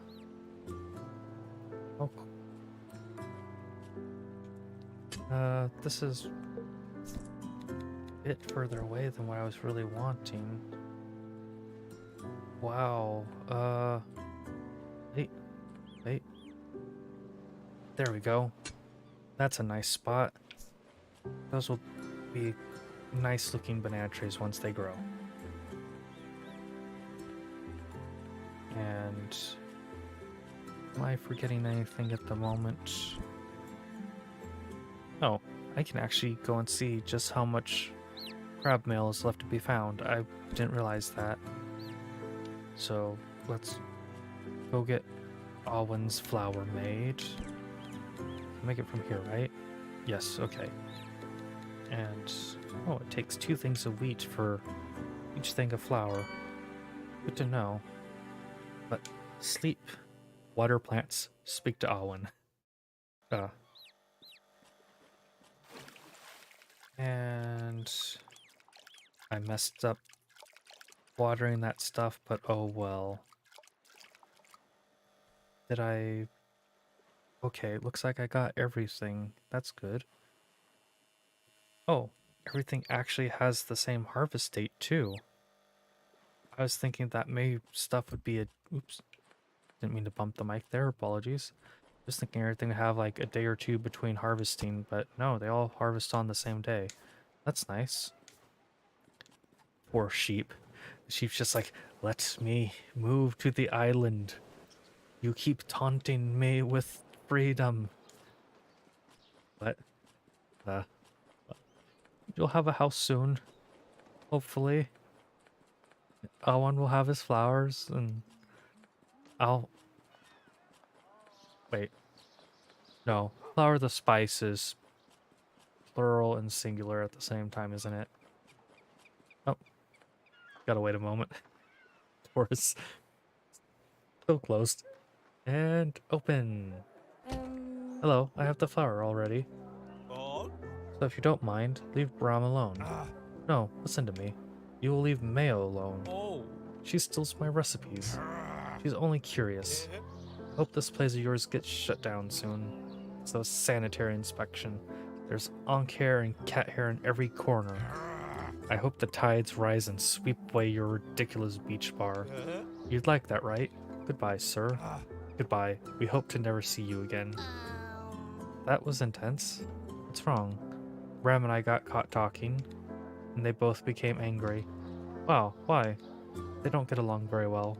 This is a bit further away than what I was really wanting. Wow. Wait. There we go. That's a nice spot. Those will be nice looking banana trees once they grow. And am I forgetting anything at the moment? Oh, I can actually go and see just how much crab mail is left to be found. I didn't realize that. So let's go get Alwyn's flour made. Make it from here, right? Yes, okay. And oh, it takes 2 things of wheat for each thing of flour. Good to know. But sleep, water plants, speak to Alwyn. And I messed up watering that stuff, but oh well. Did I... Okay, looks like I got everything. That's good. Oh, everything actually has the same harvest date too. I was thinking that maybe stuff would be a... Oops. Didn't mean to bump the mic there, apologies. Just thinking everything would have like a day or two between harvesting, but no, they all harvest on the same day. That's nice. Poor sheep. The sheep's just like, let me move to the island. You keep taunting me with freedom. But, you'll have a house soon. Hopefully. Awan will have his flowers, and I'll... Wait. No. Flower the spices. Plural and singular at the same time, isn't it? Oh. Gotta wait a moment. Door is still closed. And open. Hello, I have the flower already. So if you don't mind, leave Brahm alone. No, listen to me. You will leave Mayo alone. She steals my recipes. She's only curious. Hope this place of yours gets shut down soon. It's a sanitary inspection. There's onk hair and cat hair in every corner. I hope the tides rise and sweep away your ridiculous beach bar. You'd like that, right? Goodbye, sir. Goodbye. We hope to never see you again. That was intense. What's wrong? Ram and I got caught talking, and they both became angry. Wow, why? They don't get along very well.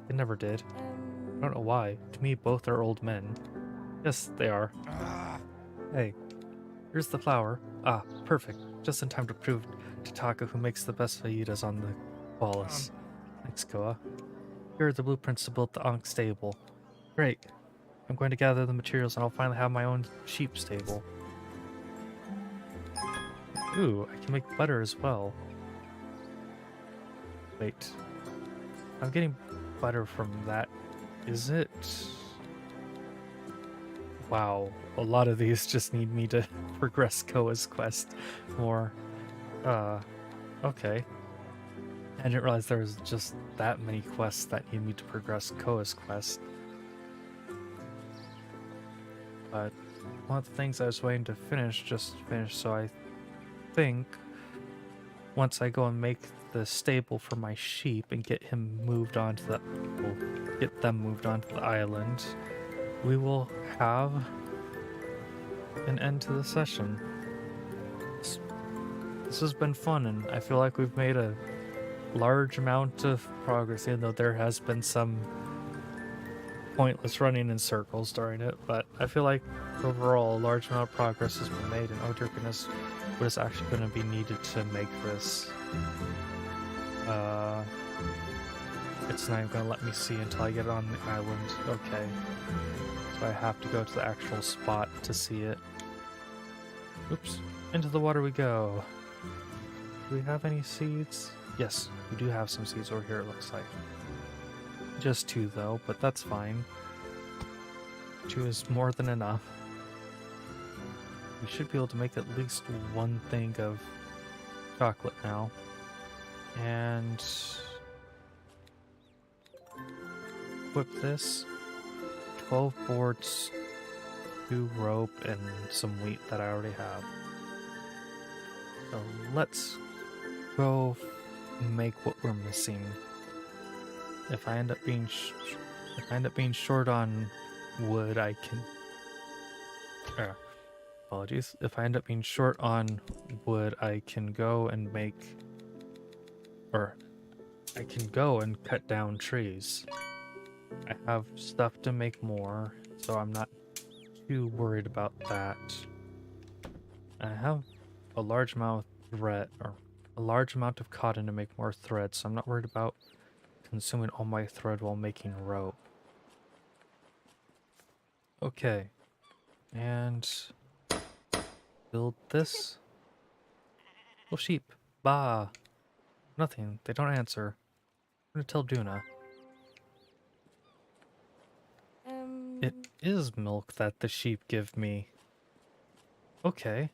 They never did. I don't know why. To me, both are old men. Yes, they are. Hey, here's the flour. Ah, perfect. Just in time to prove to Taka who makes the best fajitas on the Wallace. Thanks, Koa. Here are the blueprints to build the Ankh stable. Great. I'm going to gather the materials and I'll finally have my own sheep stable. Ooh, I can make butter as well. Wait. I'm getting butter from that. Is it? Wow, a lot of these just need me to progress Koa's quest more. Okay. I didn't realize there was just that many quests that need me to progress Koa's quest. But one of the things I was waiting to finish just finished, so I think once I go and make the stable for my sheep and get him moved on to get them moved onto the island, we will have an end to the session. This has been fun, and I feel like we've made a large amount of progress, even though there has been some pointless running in circles during it, but I feel like overall a large amount of progress has been made, and oh dear goodness, what is actually going to be needed to make this? It's not even going to let me see until I get on the island. Okay. So I have to go to the actual spot to see it. Oops. Into the water we go. Do we have any seeds? Yes, we do have some seeds over here, it looks like. Just 2 though, but that's fine. 2 is more than enough. We should be able to make at least 1 thing of chocolate now. And equip this. 12 boards, 2 rope, and some wheat that I already have. So let's go make what we're missing. If I end up being short on wood, I can apologies. If I end up being short on wood, I can go and or I can go and cut down trees. I have stuff to make more, so I'm not too worried about that. I have a large amount of a large amount of cotton to make more thread, so I'm not worried about consuming all my thread while making rope. Okay, and build this. Oh, sheep. Bah. Nothing. They don't answer. I'm gonna tell Duna. It is milk that the sheep give me. Okay.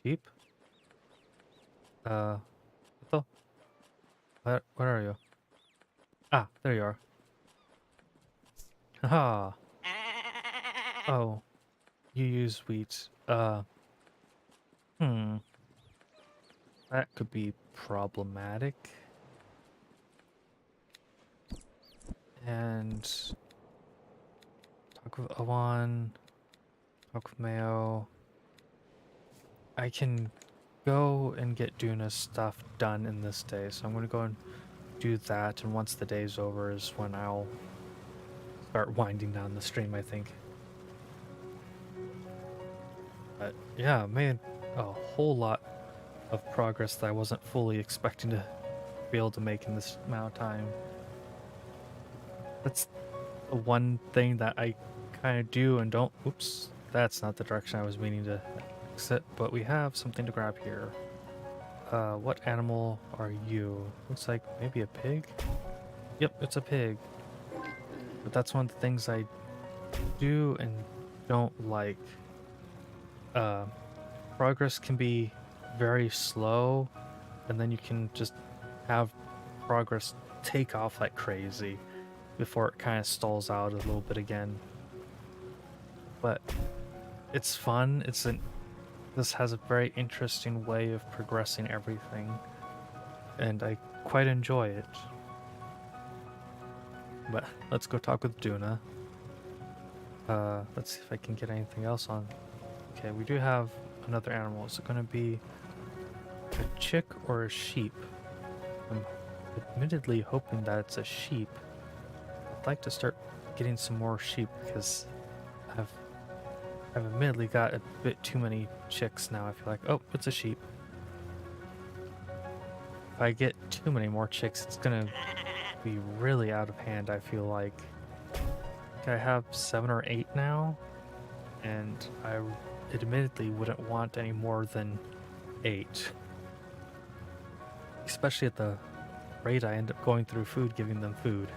Sheep? What the? Where are you? Ah, there you are. Haha. Oh, you use wheat. That could be problematic. And talk with Awan, talk with Mayo. I can go and get Duna's stuff done in this day, so I'm gonna go and do that, and once the day's over is when I'll start winding down the stream, I think. But yeah, I made a whole lot of progress that I wasn't fully expecting to be able to make in this amount of time. That's the one thing that I kind of do and don't. Oops, that's not the direction I was meaning to exit, but we have something to grab here. What animal are you? Looks like maybe a pig? Yep, it's a pig. But that's one of the things I do and don't like. Progress can be very slow, and then you can just have progress take off like crazy before it kind of stalls out a little bit again. But it's fun. This has a very interesting way of progressing everything, and I quite enjoy it. But let's go talk with Duna. Let's see if I can get anything else on. Okay, we do have another animal. Is it going to be a chick or a sheep? I'm admittedly hoping that it's a sheep. I'd like to start getting some more sheep because I've admittedly got a bit too many chicks now. I feel like, oh, it's a sheep. If I get too many more chicks, it's gonna be really out of hand, I feel like. I have 7 or 8 now, and I admittedly wouldn't want any more than 8. Especially at the rate I end up going through food, giving them food.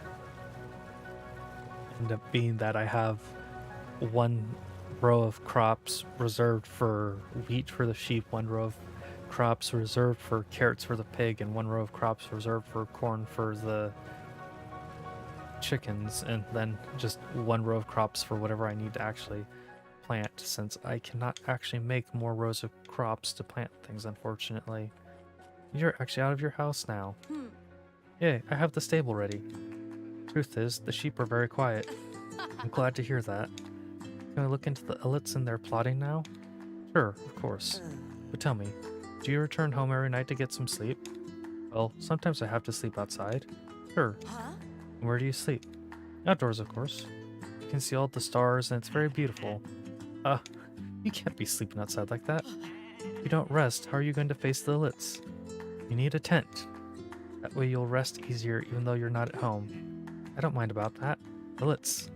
End up being that I have one row of crops reserved for wheat for the sheep, one row of crops reserved for carrots for the pig, and one row of crops reserved for corn for the chickens, and then just one row of crops for whatever I need to actually plant, since I cannot actually make more rows of crops to plant things, unfortunately. You're actually out of your house now. Yay, I have the stable ready. Truth is, the sheep are very quiet. I'm glad to hear that. Can we look into the islets and their plotting now? Sure, of course. But tell me, do you return home every night to get some sleep? Well, sometimes I have to sleep outside. Sure. And where do you sleep? Outdoors, of course. You can see all the stars and it's very beautiful. You can't be sleeping outside like that. If you don't rest, how are you going to face the islets? You need a tent. That way you'll rest easier even though you're not at home. I don't mind about that. The Litz.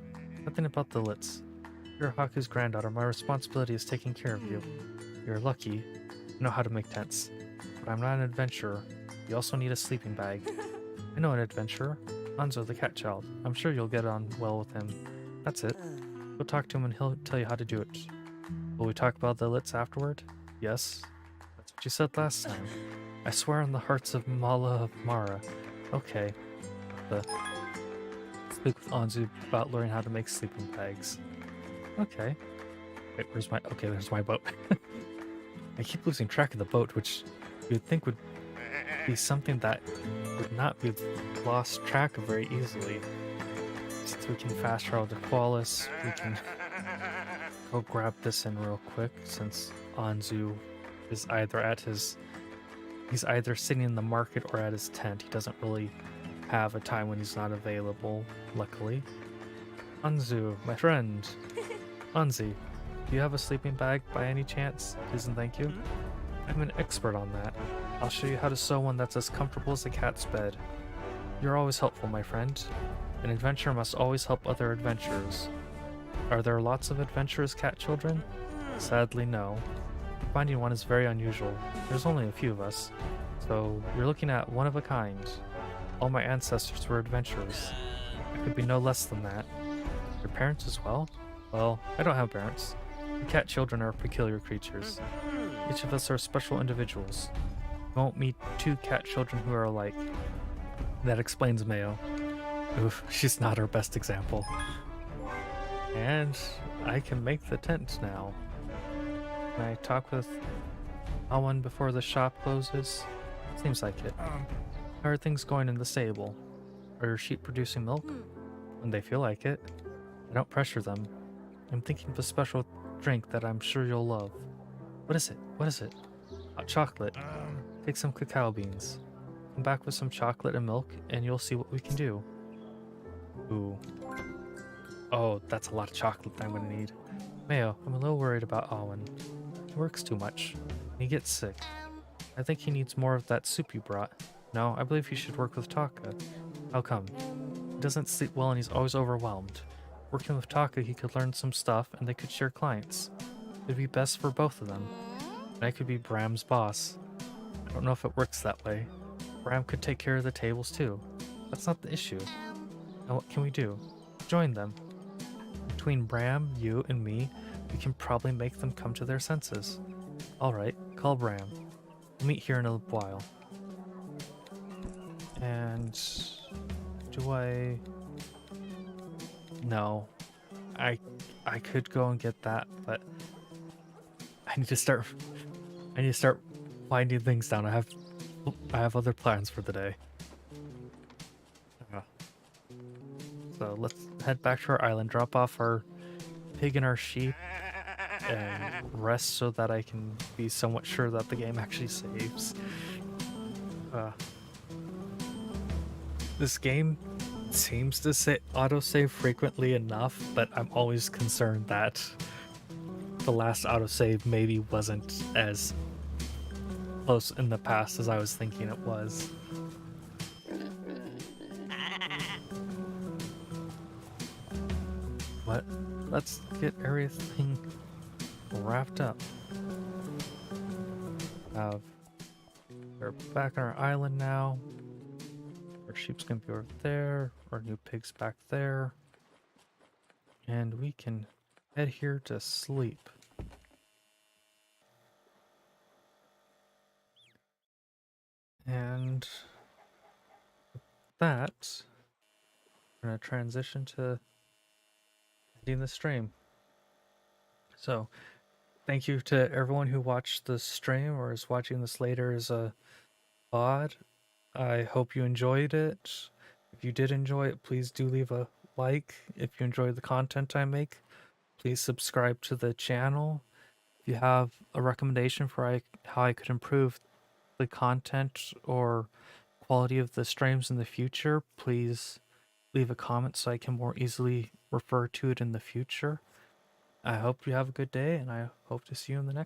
Nothing about the Litz. You're Haku's granddaughter. My responsibility is taking care of you. You're lucky. I know how to make tents. But I'm not an adventurer. You also need a sleeping bag. I know an adventurer. Anzo the cat child. I'm sure you'll get on well with him. That's it. Go talk to him and he'll tell you how to do it. Will we talk about the Litz afterward? Yes. That's what you said last time. I swear on the hearts of Mala of Mara. Okay. Speak with Anzu about learning how to make sleeping bags. Okay. Wait, okay, there's my boat. I keep losing track of the boat, which you'd think would be something that would not be lost track of very easily. Since we can fast travel to Qualis, we can go grab this in real quick since Anzu is he's either sitting in the market or at his tent. He doesn't really have a time when he's not available, luckily. Anzu, my friend. Anzi, do you have a sleeping bag by any chance? Please and thank you. I'm an expert on that. I'll show you how to sew one that's as comfortable as a cat's bed. You're always helpful, my friend. An adventurer must always help other adventurers. Are there lots of adventurous cat children? Sadly, no. Finding one is very unusual. There's only a few of us. So, you're looking at one of a kind. All my ancestors were adventurers. I could be no less than that. Your parents as well? Well, I don't have parents. The cat children are peculiar creatures. Each of us are special individuals. You won't meet two cat children who are alike. That explains Mayo. Oof, she's not our best example. And I can make the tent now. Can I talk with Awan before the shop closes? Seems like it. How are things going in the stable? Are your sheep producing milk? When they feel like it. I don't pressure them. I'm thinking of a special drink that I'm sure you'll love. What is it? What is it? Hot chocolate. Take some cacao beans. Come back with some chocolate and milk, and you'll see what we can do. Ooh. Oh, that's a lot of chocolate that I'm gonna need. Mayo, I'm a little worried about Awan. He works too much. He gets sick. I think he needs more of that soup you brought. No, I believe he should work with Taka. How come? He doesn't sleep well and he's always overwhelmed. Working with Taka, he could learn some stuff and they could share clients. It'd be best for both of them. And I could be Bram's boss. I don't know if it works that way. Bram could take care of the tables too. That's not the issue. Now what can we do? Join them. Between Bram, you, and me, we can probably make them come to their senses. Alright, call Bram. We'll meet here in a while. And... do I... No. I could go and get that, but... I need to start winding things down. I have other plans for the day. So let's head back to our island, drop off our pig and our sheep, and rest so that I can be somewhat sure that the game actually saves. This game seems to say autosave frequently enough, but I'm always concerned that the last autosave maybe wasn't as close in the past as I was thinking it was. But let's get everything wrapped up. We're back on our island now. Our sheep's gonna be over there. Our new pig's back there. And we can head here to sleep. And with that, we're gonna transition to ending the stream. So, thank you to everyone who watched the stream or is watching this later as a VOD. I hope you enjoyed it. If you did enjoy it, please do leave a like. If you enjoy the content I make, please subscribe to the channel. If you have a recommendation for how I could improve the content or quality of the streams in the future, please leave a comment so I can more easily refer to it in the future. I hope you have a good day, and I hope to see you in the next